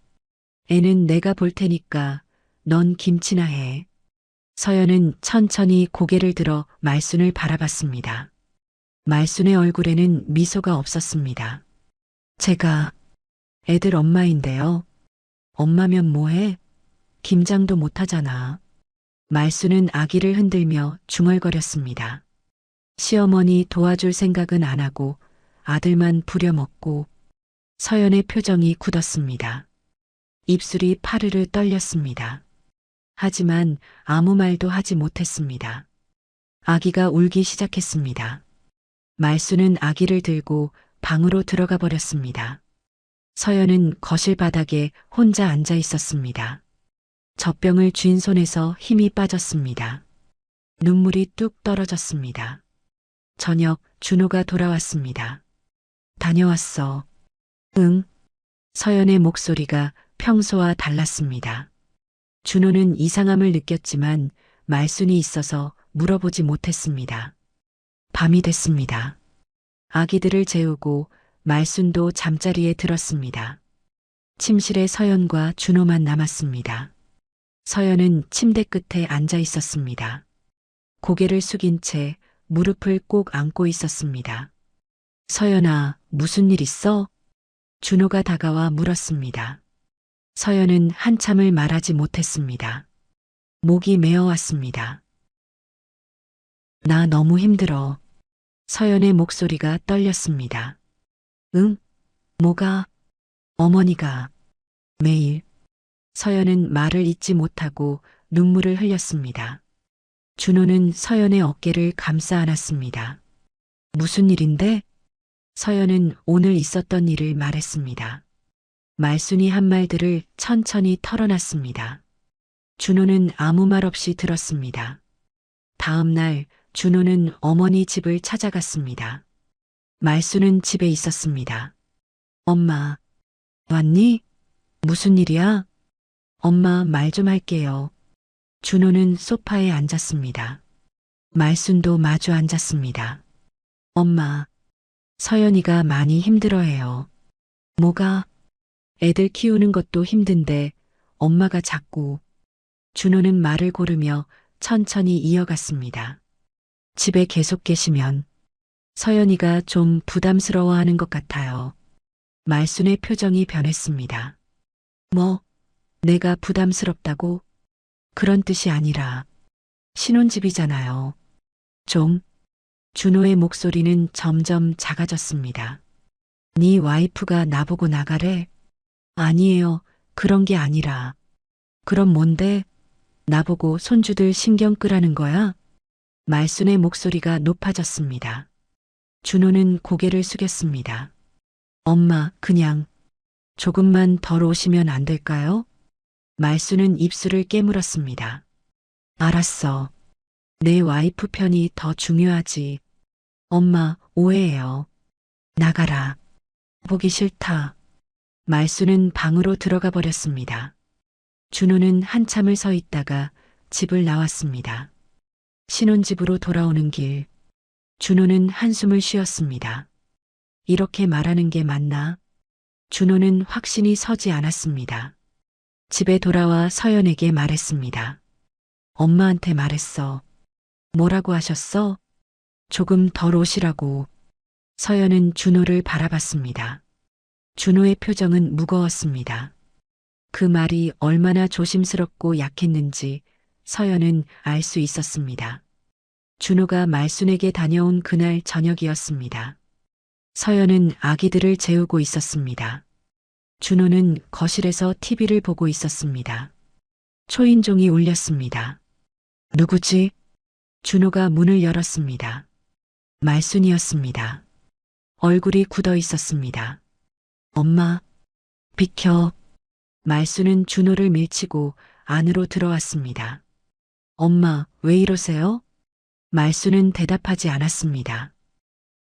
애는 내가 볼 테니까 넌 김치나 해. 서연은 천천히 고개를 들어 말순을 바라봤습니다. 말순의 얼굴에는 미소가 없었습니다. 제가 애들 엄마인데요. 엄마면 뭐해? 김장도 못하잖아. 말순은 아기를 흔들며 중얼거렸습니다. 시어머니 도와줄 생각은 안 하고 아들만 부려먹고. 서연의 표정이 굳었습니다. 입술이 파르르 떨렸습니다. 하지만 아무 말도 하지 못했습니다. 아기가 울기 시작했습니다. 말순은 아기를 들고 방으로 들어가 버렸습니다. 서연은 거실 바닥에 혼자 앉아 있었습니다. 젖병을 쥔 손에서 힘이 빠졌습니다. 눈물이 뚝 떨어졌습니다. 저녁 준호가 돌아왔습니다. 다녀왔어. 응. 서연의 목소리가 평소와 달랐습니다. 준호는 이상함을 느꼈지만 말순이 있어서 물어보지 못했습니다. 밤이 됐습니다. 아기들을 재우고 말순도 잠자리에 들었습니다. 침실에 서연과 준호만 남았습니다. 서연은 침대 끝에 앉아 있었습니다. 고개를 숙인 채 무릎을 꼭 안고 있었습니다. 서연아, 무슨 일 있어? 준호가 다가와 물었습니다. 서연은 한참을 말하지 못했습니다. 목이 메어왔습니다. 나 너무 힘들어. 서연의 목소리가 떨렸습니다. 응? 뭐가? 어머니가. 매일. 서연은 말을 잇지 못하고 눈물을 흘렸습니다. 준호는 서연의 어깨를 감싸 안았습니다. 무슨 일인데? 서연은 오늘 있었던 일을 말했습니다. 말순이 한 말들을 천천히 털어놨습니다. 준호는 아무 말 없이 들었습니다. 다음 날 준호는 어머니 집을 찾아갔습니다. 말순은 집에 있었습니다. 엄마, 왔니? 무슨 일이야? 엄마 말 좀 할게요. 준호는 소파에 앉았습니다. 말순도 마주 앉았습니다. 엄마, 서연이가 많이 힘들어해요. 뭐가? 애들 키우는 것도 힘든데 엄마가 자꾸. 준호는 말을 고르며 천천히 이어갔습니다. 집에 계속 계시면 서연이가 좀 부담스러워하는 것 같아요. 말순의 표정이 변했습니다. 뭐, 내가 부담스럽다고? 그런 뜻이 아니라 신혼집이잖아요. 좀. 준호의 목소리는 점점 작아졌습니다. 네 와이프가 나보고 나가래? 아니에요. 그런 게 아니라. 그럼 뭔데? 나보고 손주들 신경 끄라는 거야? 말순의 목소리가 높아졌습니다. 준호는 고개를 숙였습니다. 엄마, 그냥 조금만 덜 오시면 안 될까요? 말순은 입술을 깨물었습니다. 알았어. 내 와이프 편이 더 중요하지. 엄마, 오해해요. 나가라. 보기 싫다. 말순은 방으로 들어가 버렸습니다. 준호는 한참을 서 있다가 집을 나왔습니다. 신혼집으로 돌아오는 길, 준호는 한숨을 쉬었습니다. 이렇게 말하는 게 맞나? 준호는 확신이 서지 않았습니다. 집에 돌아와 서연에게 말했습니다. 엄마한테 말했어. 뭐라고 하셨어? 조금 덜 오시라고. 서연은 준호를 바라봤습니다. 준호의 표정은 무거웠습니다. 그 말이 얼마나 조심스럽고 약했는지 서연은 알 수 있었습니다. 준호가 말순에게 다녀온 그날 저녁이었습니다. 서연은 아기들을 재우고 있었습니다. 준호는 거실에서 TV를 보고 있었습니다. 초인종이 울렸습니다. 누구지? 준호가 문을 열었습니다. 말순이었습니다. 얼굴이 굳어 있었습니다. 엄마, 비켜. 말순은 준호를 밀치고 안으로 들어왔습니다. 엄마, 왜 이러세요? 말순은 대답하지 않았습니다.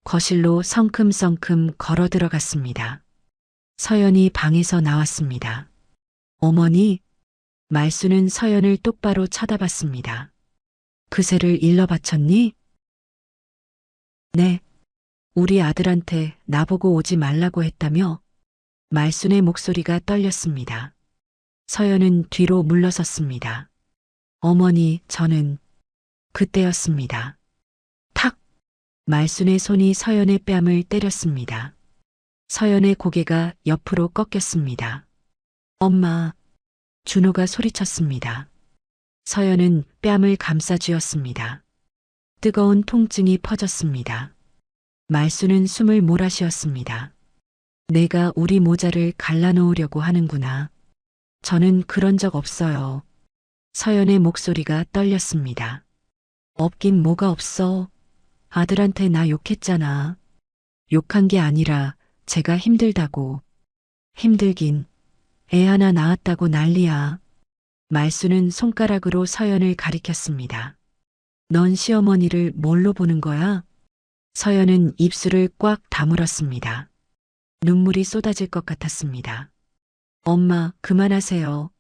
거실로 성큼성큼 걸어 들어갔습니다. 서연이 방에서 나왔습니다. 어머니, 말순은 서연을 똑바로 쳐다봤습니다. 그새를 일러 바쳤니? 네. 우리 아들한테 나보고 오지 말라고 했다며? 말순의 목소리가 떨렸습니다. 서연은 뒤로 물러섰습니다. 어머니, 저는 그때였습니다. 탁! 말순의 손이 서연의 뺨을 때렸습니다. 서연의 고개가 옆으로 꺾였습니다. 엄마! 준호가 소리쳤습니다. 서연은 뺨을 감싸쥐었습니다. 뜨거운 통증이 퍼졌습니다. 말순은 숨을 몰아쉬었습니다. 내가 우리 모자를 갈라놓으려고 하는구나. 저는 그런 적 없어요. 서연의 목소리가 떨렸습니다. 없긴 뭐가 없어. 아들한테 나 욕했잖아. 욕한 게 아니라 제가 힘들다고. 힘들긴. 애 하나 낳았다고 난리야. 말순은 손가락으로 서연을 가리켰습니다. 넌 시어머니를 뭘로 보는 거야? 서연은 입술을 꽉 다물었습니다. 눈물이 쏟아질 것 같았습니다. 엄마, 그만하세요.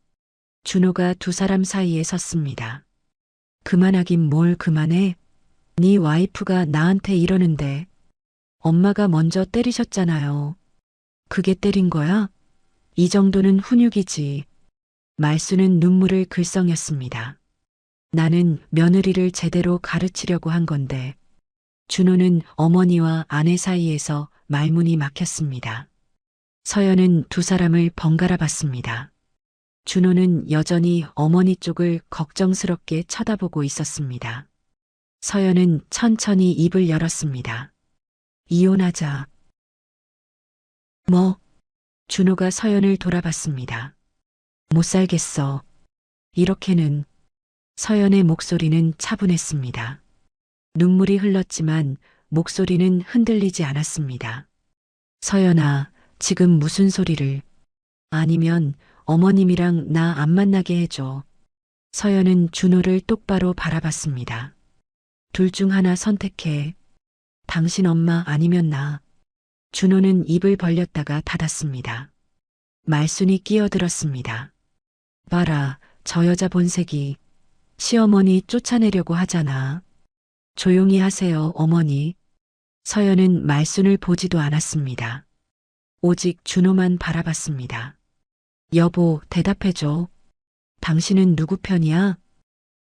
준호가 두 사람 사이에 섰습니다. 그만하긴 뭘 그만해? 네 와이프가 나한테 이러는데. 엄마가 먼저 때리셨잖아요. 그게 때린 거야? 이 정도는 훈육이지. 말순은 눈물을 글썽였습니다. 나는 며느리를 제대로 가르치려고 한 건데. 준호는 어머니와 아내 사이에서 말문이 막혔습니다. 서연은 두 사람을 번갈아 봤습니다. 준호는 여전히 어머니 쪽을 걱정스럽게 쳐다보고 있었습니다. 서연은 천천히 입을 열었습니다. 이혼하자. 뭐? 준호가 서연을 돌아봤습니다. 못 살겠어. 이렇게는. 서연의 목소리는 차분했습니다. 눈물이 흘렀지만 목소리는 흔들리지 않았습니다. 서연아, 지금 무슨 소리를? 아니면 어머님이랑 나 안 만나게 해줘. 서연은 준호를 똑바로 바라봤습니다. 둘 중 하나 선택해. 당신 엄마 아니면 나. 준호는 입을 벌렸다가 닫았습니다. 말순이 끼어들었습니다. 봐라, 저 여자 본색이. 시어머니 쫓아내려고 하잖아. 조용히 하세요, 어머니. 서연은 말순을 보지도 않았습니다. 오직 준호만 바라봤습니다. 여보, 대답해줘. 당신은 누구 편이야?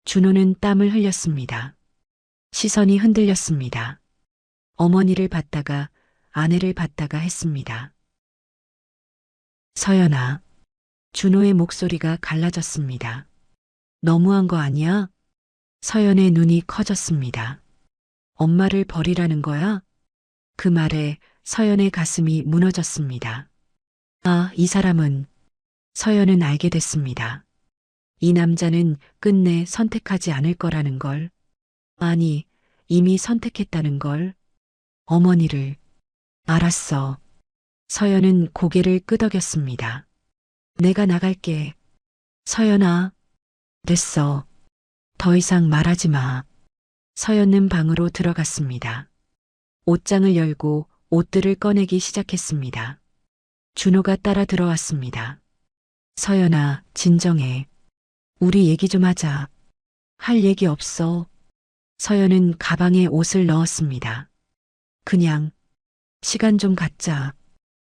준호는 땀을 흘렸습니다. 시선이 흔들렸습니다. 어머니를 봤다가 아내를 봤다가 했습니다. 서연아. 준호의 목소리가 갈라졌습니다. 너무한 거 아니야? 서연의 눈이 커졌습니다. 엄마를 버리라는 거야? 그 말에 서연의 가슴이 무너졌습니다. 아, 이 사람은. 서연은 알게 됐습니다. 이 남자는 끝내 선택하지 않을 거라는 걸. 아니, 이미 선택했다는 걸. 어머니를. 알았어. 서연은 고개를 끄덕였습니다. 내가 나갈게. 서연아. 됐어. 더 이상 말하지 마. 서연은 방으로 들어갔습니다. 옷장을 열고 옷들을 꺼내기 시작했습니다. 준호가 따라 들어왔습니다. 서연아, 진정해. 우리 얘기 좀 하자. 할 얘기 없어. 서연은 가방에 옷을 넣었습니다. 그냥 시간 좀 갖자.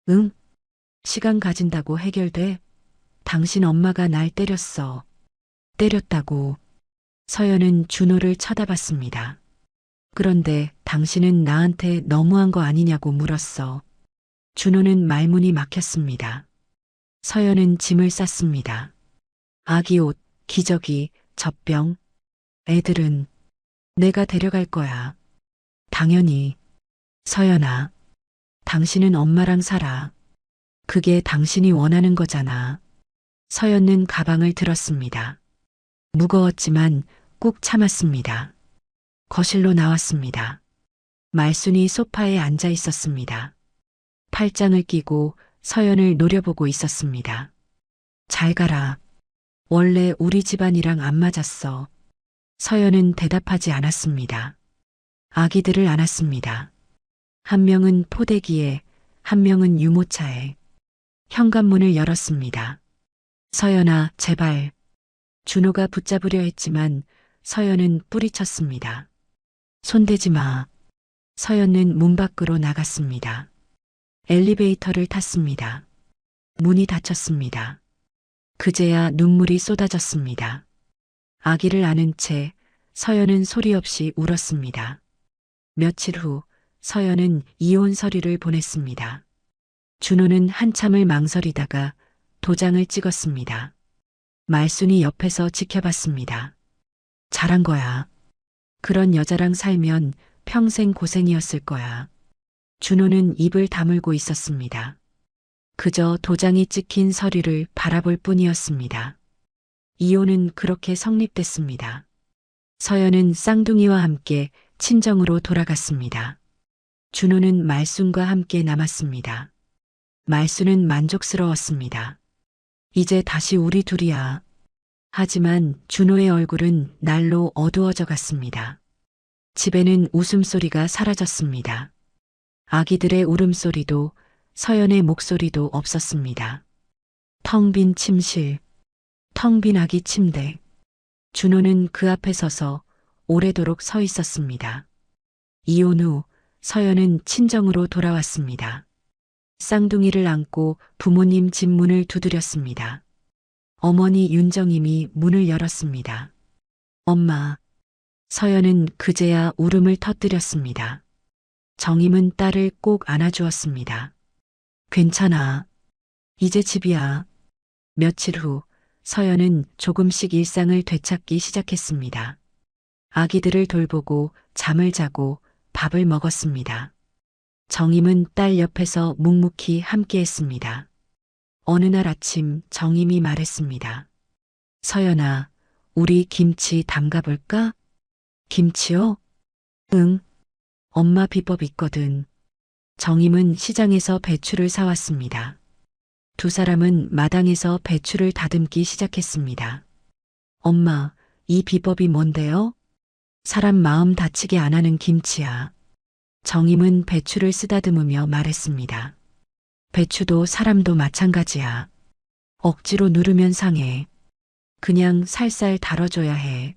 응? 시간 가진다고 해결돼? 당신 엄마가 날 때렸어. 때렸다고. 서연은 준호를 쳐다봤습니다. 그런데 당신은 나한테 너무한 거 아니냐고 물었어. 준호는 말문이 막혔습니다. 서연은 짐을 쌌습니다. 아기 옷, 기저귀, 젖병. 애들은 내가 데려갈 거야. 당연히. 서연아, 당신은 엄마랑 살아. 그게 당신이 원하는 거잖아. 서연은 가방을 들었습니다. 무거웠지만 꾹 참았습니다. 거실로 나왔습니다. 말순이 소파에 앉아 있었습니다. 팔짱을 끼고 서연을 노려보고 있었습니다. 잘 가라. 원래 우리 집안이랑 안 맞았어. 서연은 대답하지 않았습니다. 아기들을 안았습니다. 한 명은 포대기에, 한 명은 유모차에. 현관문을 열었습니다. 서연아, 제발. 준호가 붙잡으려 했지만 서연은 뿌리쳤습니다. 손대지 마. 서연은 문 밖으로 나갔습니다. 엘리베이터를 탔습니다. 문이 닫혔습니다. 그제야 눈물이 쏟아졌습니다. 아기를 안은 채 서연은 소리 없이 울었습니다. 며칠 후 서연은 이혼 서류를 보냈습니다. 준호는 한참을 망설이다가 도장을 찍었습니다. 말순이 옆에서 지켜봤습니다. 잘한 거야. 그런 여자랑 살면 평생 고생이었을 거야. 준호는 입을 다물고 있었습니다. 그저 도장이 찍힌 서류를 바라볼 뿐이었습니다. 이혼은 그렇게 성립됐습니다. 서연은 쌍둥이와 함께 친정으로 돌아갔습니다. 준호는 말순과 함께 남았습니다. 말순은 만족스러웠습니다. 이제 다시 우리 둘이야. 하지만 준호의 얼굴은 날로 어두워져 갔습니다. 집에는 웃음소리가 사라졌습니다. 아기들의 울음소리도 서연의 목소리도 없었습니다. 텅 빈 침실, 텅 빈 아기 침대. 준호는 그 앞에 서서 오래도록 서 있었습니다. 이혼 후 서연은 친정으로 돌아왔습니다. 쌍둥이를 안고 부모님 집 문을 두드렸습니다. 어머니 윤정임이 문을 열었습니다. 엄마. 서연은 그제야 울음을 터뜨렸습니다. 정임은 딸을 꼭 안아주었습니다. 괜찮아. 이제 집이야. 며칠 후 서연은 조금씩 일상을 되찾기 시작했습니다. 아기들을 돌보고 잠을 자고 밥을 먹었습니다. 정임은 딸 옆에서 묵묵히 함께했습니다. 어느 날 아침 정임이 말했습니다. 서연아, 우리 김치 담가볼까? 김치요? 응. 엄마 비법 있거든. 정임은 시장에서 배추를 사왔습니다. 두 사람은 마당에서 배추를 다듬기 시작했습니다. 엄마, 이 비법이 뭔데요? 사람 마음 다치게 안 하는 김치야. 정임은 배추를 쓰다듬으며 말했습니다. 배추도 사람도 마찬가지야. 억지로 누르면 상해. 그냥 살살 다뤄줘야 해.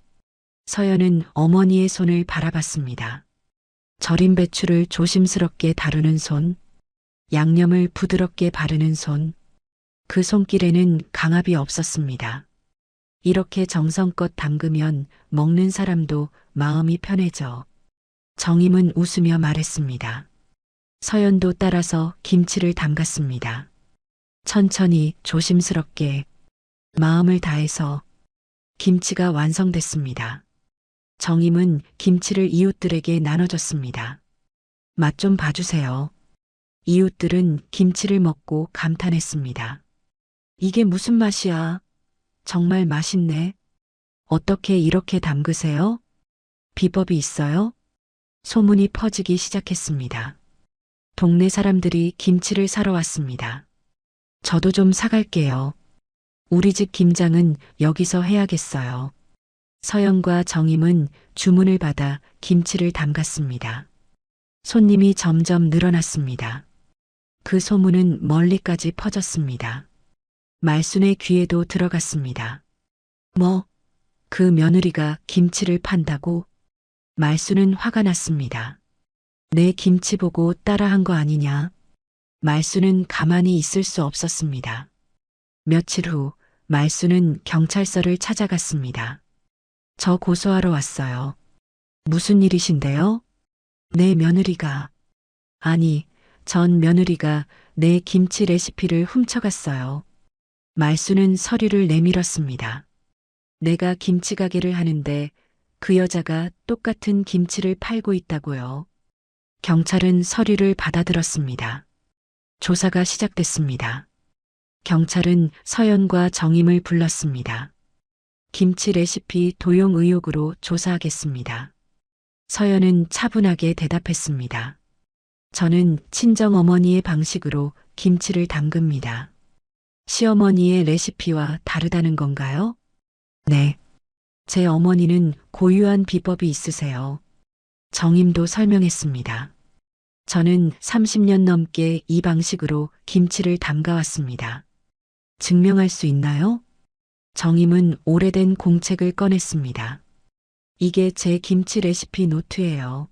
서연은 어머니의 손을 바라봤습니다. 절인 배추를 조심스럽게 다루는 손, 양념을 부드럽게 바르는 손, 그 손길에는 강압이 없었습니다. 이렇게 정성껏 담그면 먹는 사람도 마음이 편해져. 정임은 웃으며 말했습니다. 서연도 따라서 김치를 담갔습니다. 천천히 조심스럽게 마음을 다해서 김치가 완성됐습니다. 정임은 김치를 이웃들에게 나눠줬습니다. 맛 좀 봐주세요. 이웃들은 김치를 먹고 감탄했습니다. 이게 무슨 맛이야? 정말 맛있네. 어떻게 이렇게 담그세요? 비법이 있어요? 소문이 퍼지기 시작했습니다. 동네 사람들이 김치를 사러 왔습니다. 저도 좀 사갈게요. 우리 집 김장은 여기서 해야겠어요. 서연과 정임은 주문을 받아 김치를 담갔습니다. 손님이 점점 늘어났습니다. 그 소문은 멀리까지 퍼졌습니다. 말순의 귀에도 들어갔습니다. 뭐, 그 며느리가 김치를 판다고? 말순은 화가 났습니다. 내 김치 보고 따라한 거 아니냐? 말순은 가만히 있을 수 없었습니다. 며칠 후 말순은 경찰서를 찾아갔습니다. 저 고소하러 왔어요. 무슨 일이신데요? 내 며느리가, 아니, 전 며느리가 내 김치 레시피를 훔쳐갔어요. 말순은 서류를 내밀었습니다. 내가 김치 가게를 하는데 그 여자가 똑같은 김치를 팔고 있다고요. 경찰은 서류를 받아들었습니다. 조사가 시작됐습니다. 경찰은 서연과 정임을 불렀습니다. 김치 레시피 도용 의혹으로 조사하겠습니다. 서연은 차분하게 대답했습니다. 저는 친정어머니의 방식으로 김치를 담급니다. 시어머니의 레시피와 다르다는 건가요? 네. 제 어머니는 고유한 비법이 있으세요. 정임도 설명했습니다. 저는 30년 넘게 이 방식으로 김치를 담가왔습니다. 증명할 수 있나요? 정임은 오래된 공책을 꺼냈습니다. 이게 제 김치 레시피 노트예요.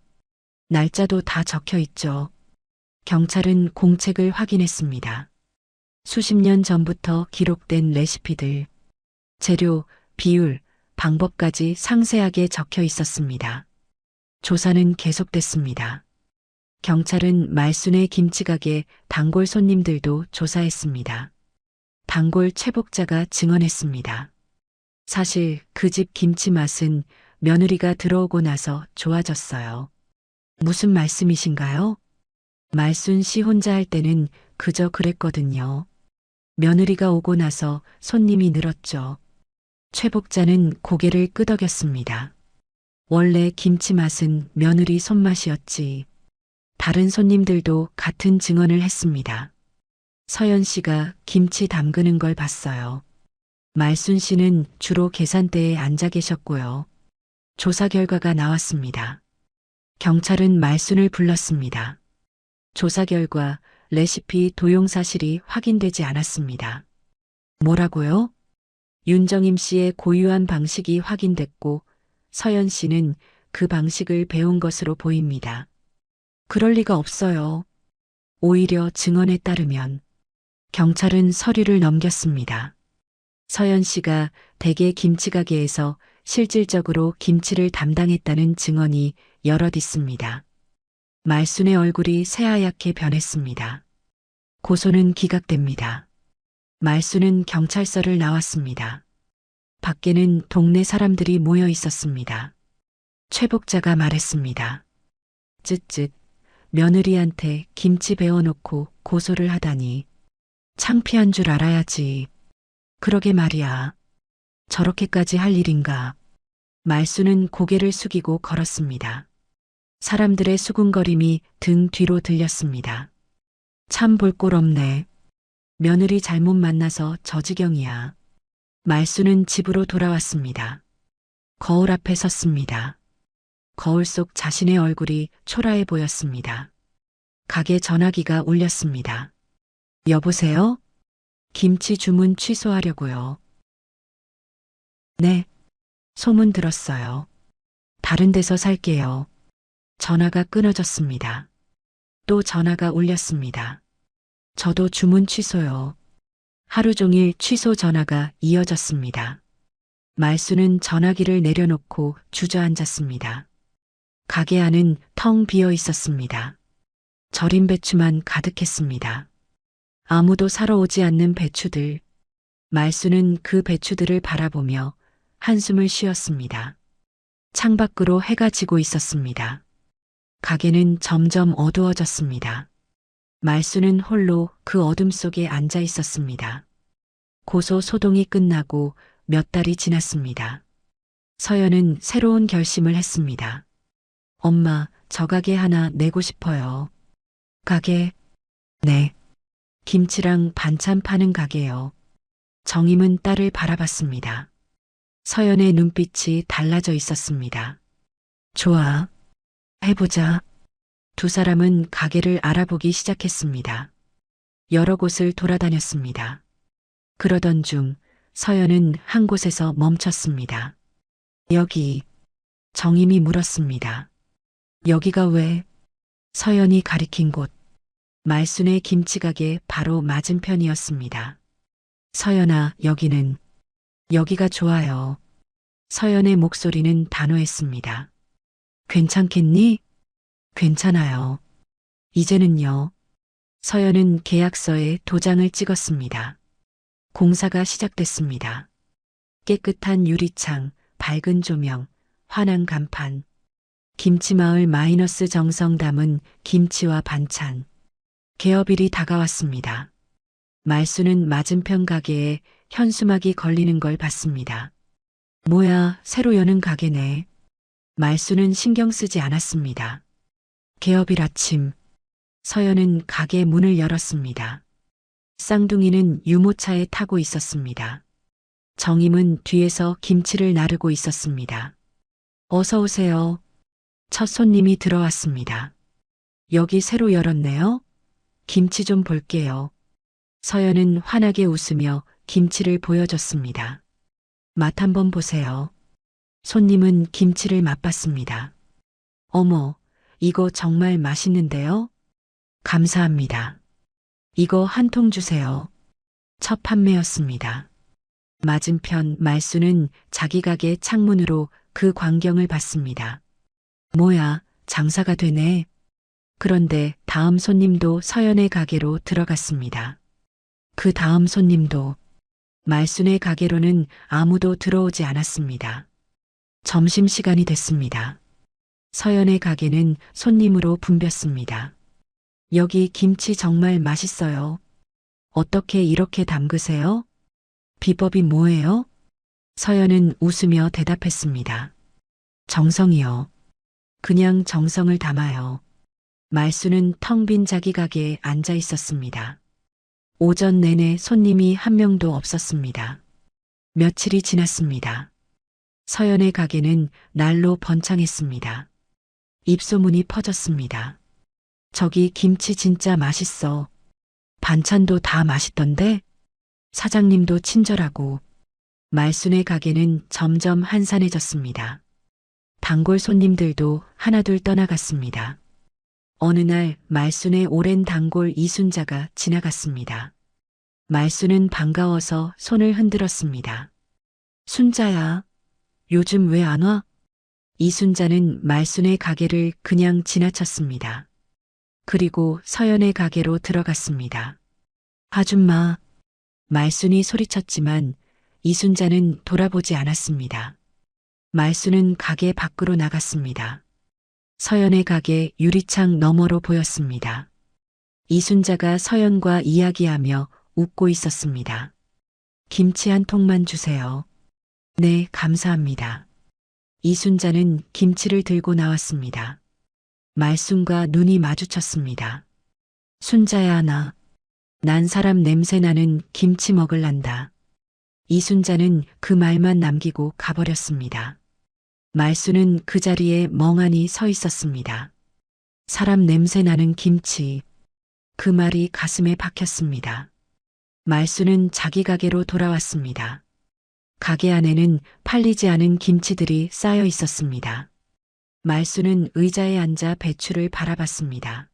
날짜도 다 적혀 있죠. 경찰은 공책을 확인했습니다. 수십 년 전부터 기록된 레시피들, 재료, 비율, 방법까지 상세하게 적혀 있었습니다. 조사는 계속됐습니다. 경찰은 말순의 김치가게 단골 손님들도 조사했습니다. 단골 최복자가 증언했습니다. 사실 그 집 김치 맛은 며느리가 들어오고 나서 좋아졌어요. 무슨 말씀이신가요? 말순 씨 혼자 할 때는 그저 그랬거든요. 며느리가 오고 나서 손님이 늘었죠. 최복자는 고개를 끄덕였습니다. 원래 김치 맛은 며느리 손맛이었지. 다른 손님들도 같은 증언을 했습니다. 서연 씨가 김치 담그는 걸 봤어요. 말순 씨는 주로 계산대에 앉아 계셨고요. 조사 결과가 나왔습니다. 경찰은 말순을 불렀습니다. 조사 결과 레시피 도용 사실이 확인되지 않았습니다. 뭐라고요? 윤정임 씨의 고유한 방식이 확인됐고 서연 씨는 그 방식을 배운 것으로 보입니다. 그럴 리가 없어요. 오히려 증언에 따르면 경찰은 서류를 넘겼습니다. 서연 씨가 대개 김치가게에서 실질적으로 김치를 담당했다는 증언이 여럿 있습니다. 말순의 얼굴이 새하얗게 변했습니다. 고소는 기각됩니다. 말순은 경찰서를 나왔습니다. 밖에는 동네 사람들이 모여 있었습니다. 최복자가 말했습니다. 쯧쯧, 며느리한테 김치 배워놓고 고소를 하다니. 창피한 줄 알아야지. 그러게 말이야. 저렇게까지 할 일인가. 말순은 고개를 숙이고 걸었습니다. 사람들의 수군거림이 등 뒤로 들렸습니다. 참 볼 꼴 없네. 며느리 잘못 만나서 저 지경이야. 말수는 집으로 돌아왔습니다. 거울 앞에 섰습니다. 거울 속 자신의 얼굴이 초라해 보였습니다. 가게 전화기가 울렸습니다. 여보세요? 김치 주문 취소하려고요. 네. 소문 들었어요. 다른 데서 살게요. 전화가 끊어졌습니다. 또 전화가 울렸습니다. 저도 주문 취소요. 하루 종일 취소 전화가 이어졌습니다. 말수는 전화기를 내려놓고 주저앉았습니다. 가게 안은 텅 비어 있었습니다. 절인 배추만 가득했습니다. 아무도 사러 오지 않는 배추들. 말수는 그 배추들을 바라보며 한숨을 쉬었습니다. 창밖으로 해가 지고 있었습니다. 가게는 점점 어두워졌습니다. 말수는 홀로 그 어둠 속에 앉아 있었습니다. 고소 소동이 끝나고 몇 달이 지났습니다. 서연은 새로운 결심을 했습니다. 엄마, 저 가게 하나 내고 싶어요. 가게? 네. 김치랑 반찬 파는 가게요. 정임은 딸을 바라봤습니다. 서연의 눈빛이 달라져 있었습니다. 좋아. 해보자. 두 사람은 가게를 알아보기 시작했습니다. 여러 곳을 돌아다녔습니다. 그러던 중 서연은 한 곳에서 멈췄습니다. 여기. 정임이 물었습니다. 여기가 왜? 서연이 가리킨 곳. 말순의 김치가게 바로 맞은편이었습니다. 서연아, 여기는. 여기가 좋아요. 서연의 목소리는 단호했습니다. 괜찮겠니? 괜찮아요. 이제는요. 서연은 계약서에 도장을 찍었습니다. 공사가 시작됐습니다. 깨끗한 유리창, 밝은 조명, 환한 간판. 김치마을 마이너스 정성 담은 김치와 반찬. 개업일이 다가왔습니다. 말수는 맞은편 가게에 현수막이 걸리는 걸 봤습니다. 뭐야, 새로 여는 가게네. 말수는 신경 쓰지 않았습니다. 개업일 아침, 서연은 가게 문을 열었습니다. 쌍둥이는 유모차에 타고 있었습니다. 정임은 뒤에서 김치를 나르고 있었습니다. 어서 오세요. 첫 손님이 들어왔습니다. 여기 새로 열었네요. 김치 좀 볼게요. 서연은 환하게 웃으며 김치를 보여줬습니다. 맛 한번 보세요. 손님은 김치를 맛봤습니다. 어머, 이거 정말 맛있는데요? 감사합니다. 이거 한 통 주세요. 첫 판매였습니다. 맞은편 말수는 자기 가게 창문으로 그 광경을 봤습니다. 뭐야, 장사가 되네. 그런데 다음 손님도 서연의 가게로 들어갔습니다. 그 다음 손님도. 말순의 가게로는 아무도 들어오지 않았습니다. 점심시간이 됐습니다. 서연의 가게는 손님으로 붐볐습니다. 여기 김치 정말 맛있어요. 어떻게 이렇게 담그세요? 비법이 뭐예요? 서연은 웃으며 대답했습니다. 정성이요. 그냥 정성을 담아요. 말수는 텅 빈 자기 가게에 앉아 있었습니다. 오전 내내 손님이 한 명도 없었습니다. 며칠이 지났습니다. 서연의 가게는 날로 번창했습니다. 입소문이 퍼졌습니다. 저기 김치 진짜 맛있어. 반찬도 다 맛있던데? 사장님도 친절하고. 말순의 가게는 점점 한산해졌습니다. 단골 손님들도 하나둘 떠나갔습니다. 어느 날 말순의 오랜 단골 이순자가 지나갔습니다. 말순은 반가워서 손을 흔들었습니다. 순자야, 요즘 왜 안 와? 이순자는 말순의 가게를 그냥 지나쳤습니다. 그리고 서연의 가게로 들어갔습니다. 아줌마, 말순이 소리쳤지만 이순자는 돌아보지 않았습니다. 말순은 가게 밖으로 나갔습니다. 서연의 가게 유리창 너머로 보였습니다. 이순자가 서연과 이야기하며 웃고 있었습니다. 김치 한 통만 주세요. 네, 감사합니다. 이순자는 김치를 들고 나왔습니다. 말순과 눈이 마주쳤습니다. 순자야 난 사람 냄새 나는 김치 먹을란다. 이순자는 그 말만 남기고 가버렸습니다. 말순은 그 자리에 멍하니 서 있었습니다. 사람 냄새 나는 김치. 그 말이 가슴에 박혔습니다. 말순은 자기 가게로 돌아왔습니다. 가게 안에는 팔리지 않은 김치들이 쌓여 있었습니다. 말순은 의자에 앉아 배추를 바라봤습니다.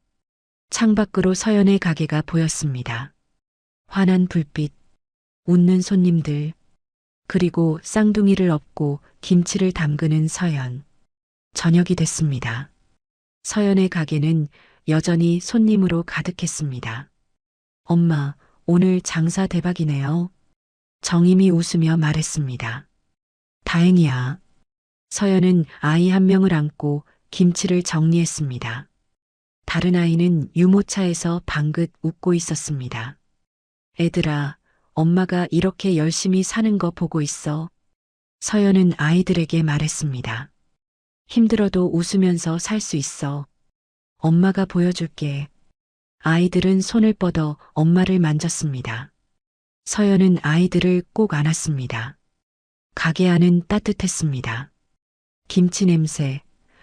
창밖으로 서연의 가게가 보였습니다. 환한 불빛, 웃는 손님들, 그리고 쌍둥이를 업고 김치를 담그는 서연. 저녁이 됐습니다. 서연의 가게는 여전히 손님으로 가득했습니다. 엄마, 오늘 장사 대박이네요. 정임이 웃으며 말했습니다. 다행이야. 서연은 아이 한 명을 안고 김치를 정리했습니다. 다른 아이는 유모차에서 방긋 웃고 있었습니다. 애들아, 엄마가 이렇게 열심히 사는 거 보고 있어. 서연은 아이들에게 말했습니다. 힘들어도 웃으면서 살 수 있어. 엄마가 보여줄게. 아이들은 손을 뻗어 엄마를 만졌습니다. 서연은 아이들을 꼭 안았습니다. 가게 안은 따뜻했습니다. 김치 냄새,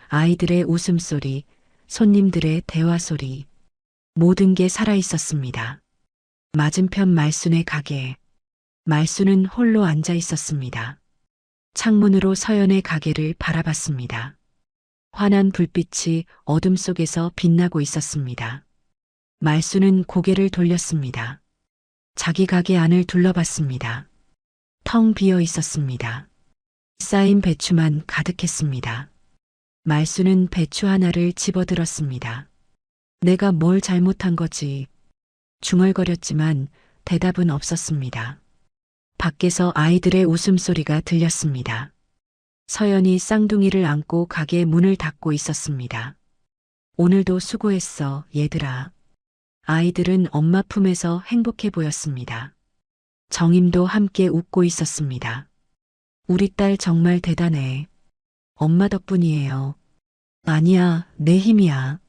아이들의 웃음소리, 손님들의 대화소리, 모든 게 살아있었습니다. 맞은편 말순의 가게. 말순은 홀로 앉아 있었습니다. 창문으로 서연의 가게를 바라봤습니다. 환한 불빛이 어둠 속에서 빛나고 있었습니다. 말순은 고개를 돌렸습니다. 자기 가게 안을 둘러봤습니다. 텅 비어 있었습니다. 쌓인 배추만 가득했습니다. 말순은 배추 하나를 집어들었습니다. 내가 뭘 잘못한 거지? 중얼거렸지만 대답은 없었습니다. 밖에서 아이들의 웃음소리가 들렸습니다. 서연이 쌍둥이를 안고 가게 문을 닫고 있었습니다. 오늘도 수고했어, 얘들아. 아이들은 엄마 품에서 행복해 보였습니다. 정임도 함께 웃고 있었습니다. 우리 딸 정말 대단해. 엄마 덕분이에요. 아니야, 내 힘이야.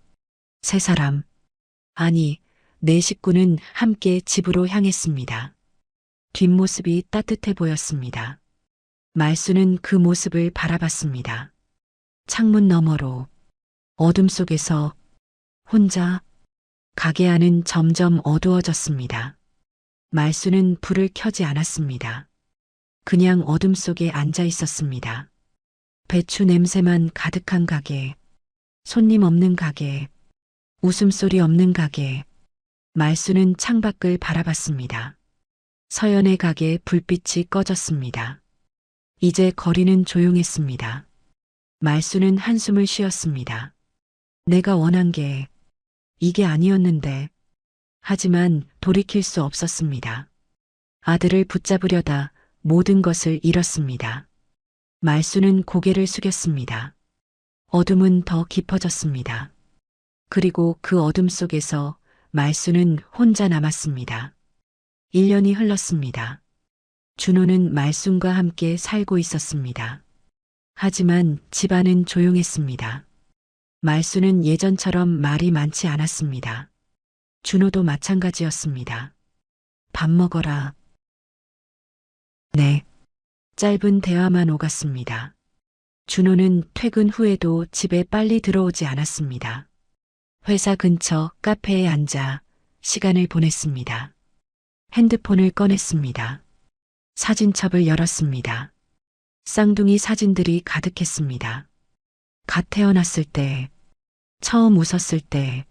세 사람. 아니, 네 식구는 함께 집으로 향했습니다. 뒷모습이 따뜻해 보였습니다. 말순은 그 모습을 바라봤습니다. 창문 너머로, 어둠 속에서 혼자. 가게 안은 점점 어두워졌습니다. 말순은 불을 켜지 않았습니다. 그냥 어둠 속에 앉아 있었습니다. 배추 냄새만 가득한 가게, 손님 없는 가게, 웃음소리 없는 가게. 말순은 창밖을 바라봤습니다. 서연의 가게 불빛이 꺼졌습니다. 이제 거리는 조용했습니다. 말순은 한숨을 쉬었습니다. 내가 원한 게 이게 아니었는데. 하지만 돌이킬 수 없었습니다. 아들을 붙잡으려다 모든 것을 잃었습니다. 말순은 고개를 숙였습니다. 어둠은 더 깊어졌습니다. 그리고 그 어둠 속에서 말순은 혼자 남았습니다. 1년이 흘렀습니다. 준호는 말순과 함께 살고 있었습니다. 하지만 집안은 조용했습니다. 말순은 예전처럼 말이 많지 않았습니다. 준호도 마찬가지였습니다. 밥 먹어라. 네. 짧은 대화만 오갔습니다. 준호는 퇴근 후에도 집에 빨리 들어오지 않았습니다. 회사 근처 카페에 앉아 시간을 보냈습니다. 핸드폰을 꺼냈습니다. 사진첩을 열었습니다. 쌍둥이 사진들이 가득했습니다. 갓 태어났을 때, 처음 웃었을 때,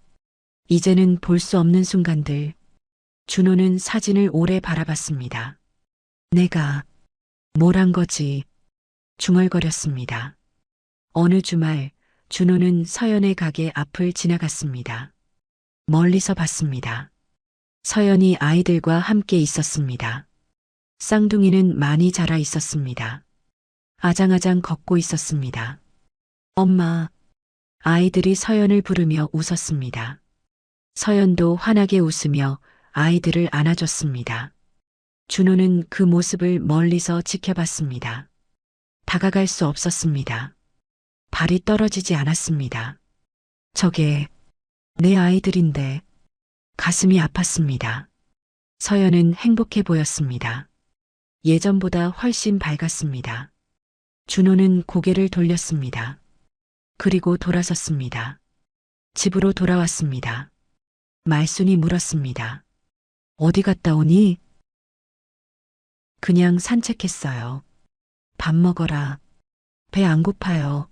이제는 볼 수 없는 순간들. 준호는 사진을 오래 바라봤습니다. 내가 뭘 한 거지? 중얼거렸습니다. 어느 주말 준호는 서연의 가게 앞을 지나갔습니다. 멀리서 봤습니다. 서연이 아이들과 함께 있었습니다. 쌍둥이는 많이 자라 있었습니다. 아장아장 걷고 있었습니다. 엄마. 아이들이 서연을 부르며 웃었습니다. 서연도 환하게 웃으며 아이들을 안아줬습니다. 준호는 그 모습을 멀리서 지켜봤습니다. 다가갈 수 없었습니다. 발이 떨어지지 않았습니다. 저게 내 아이들인데 가슴이 아팠습니다. 서연은 행복해 보였습니다. 예전보다 훨씬 밝았습니다. 준호는 고개를 돌렸습니다. 그리고 돌아섰습니다. 집으로 돌아왔습니다. 말순이 물었습니다. 어디 갔다 오니? 그냥 산책했어요. 밥 먹어라. 배 안 고파요.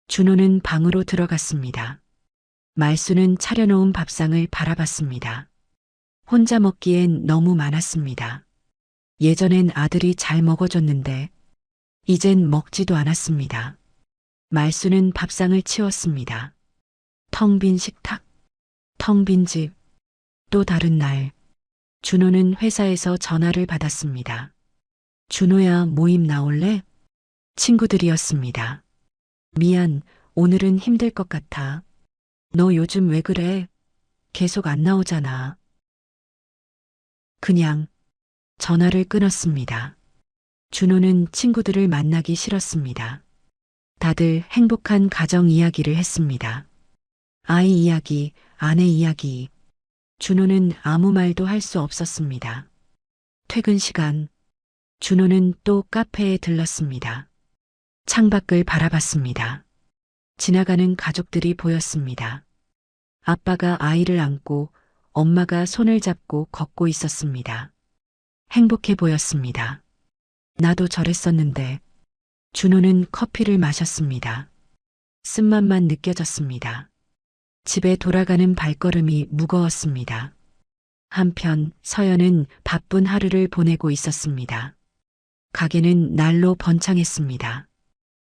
준호는 방으로 들어갔습니다. 말순은 차려놓은 밥상을 바라봤습니다. 혼자 먹기엔 너무 많았습니다. 예전엔 아들이 잘 먹어줬는데 이젠 먹지도 않았습니다. 말순은 밥상을 치웠습니다. 텅 빈 식탁, 텅 빈 집. 또 다른 날, 준호는 회사에서 전화를 받았습니다. 준호야, 모임 나올래? 친구들이었습니다. 미안, 오늘은 힘들 것 같아. 너 요즘 왜 그래? 계속 안 나오잖아. 그냥 전화를 끊었습니다. 준호는 친구들을 만나기 싫었습니다. 다들 행복한 가정 이야기를 했습니다. 아이 이야기, 아내 이야기. 준호는 아무 말도 할 수 없었습니다. 퇴근 시간, 준호는 또 카페에 들렀습니다. 창밖을 바라봤습니다. 지나가는 가족들이 보였습니다. 아빠가 아이를 안고 엄마가 손을 잡고 걷고 있었습니다. 행복해 보였습니다. 나도 저랬었는데. 준호는 커피를 마셨습니다. 쓴맛만 느껴졌습니다. 집에 돌아가는 발걸음이 무거웠습니다. 한편 서연은 바쁜 하루를 보내고 있었습니다. 가게는 날로 번창했습니다.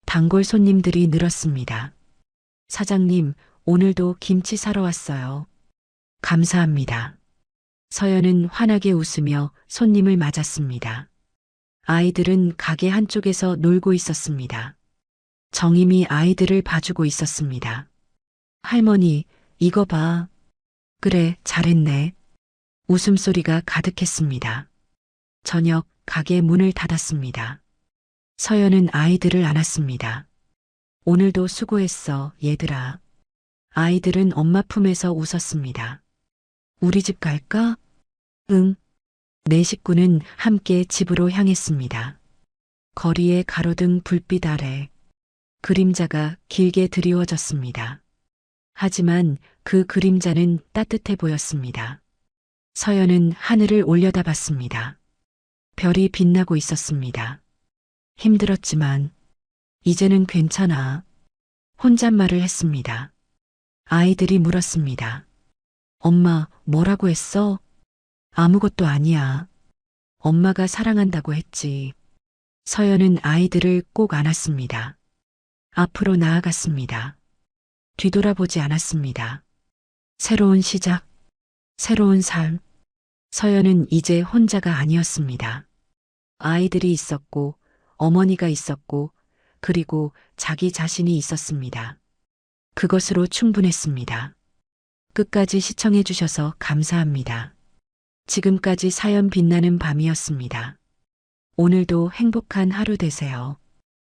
단골 손님들이 늘었습니다. 사장님, 오늘도 김치 사러 왔어요. 감사합니다. 서연은 환하게 웃으며 손님을 맞았습니다. 아이들은 가게 한쪽에서 놀고 있었습니다. 정임이 아이들을 봐주고 있었습니다. 할머니, 이거 봐. 그래, 잘했네. 웃음소리가 가득했습니다. 저녁 가게 문을 닫았습니다. 서연은 아이들을 안았습니다. 오늘도 수고했어, 얘들아. 아이들은 엄마 품에서 웃었습니다. 우리 집 갈까? 응. 네 식구는 함께 집으로 향했습니다. 거리의 가로등 불빛 아래 그림자가 길게 드리워졌습니다. 하지만 그 그림자는 따뜻해 보였습니다. 서연은 하늘을 올려다봤습니다. 별이 빛나고 있었습니다. 힘들었지만 이제는 괜찮아. 혼잣말을 했습니다. 아이들이 물었습니다. 엄마, 뭐라고 했어? 아무것도 아니야. 엄마가 사랑한다고 했지. 서연은 아이들을 꼭 안았습니다. 앞으로 나아갔습니다. 뒤돌아보지 않았습니다. 새로운 시작, 새로운 삶. 서연은 이제 혼자가 아니었습니다. 아이들이 있었고, 어머니가 있었고, 그리고 자기 자신이 있었습니다. 그것으로 충분했습니다. 끝까지 시청해 주셔서 감사합니다. 지금까지 사연 빛나는 밤이었습니다. 오늘도 행복한 하루 되세요.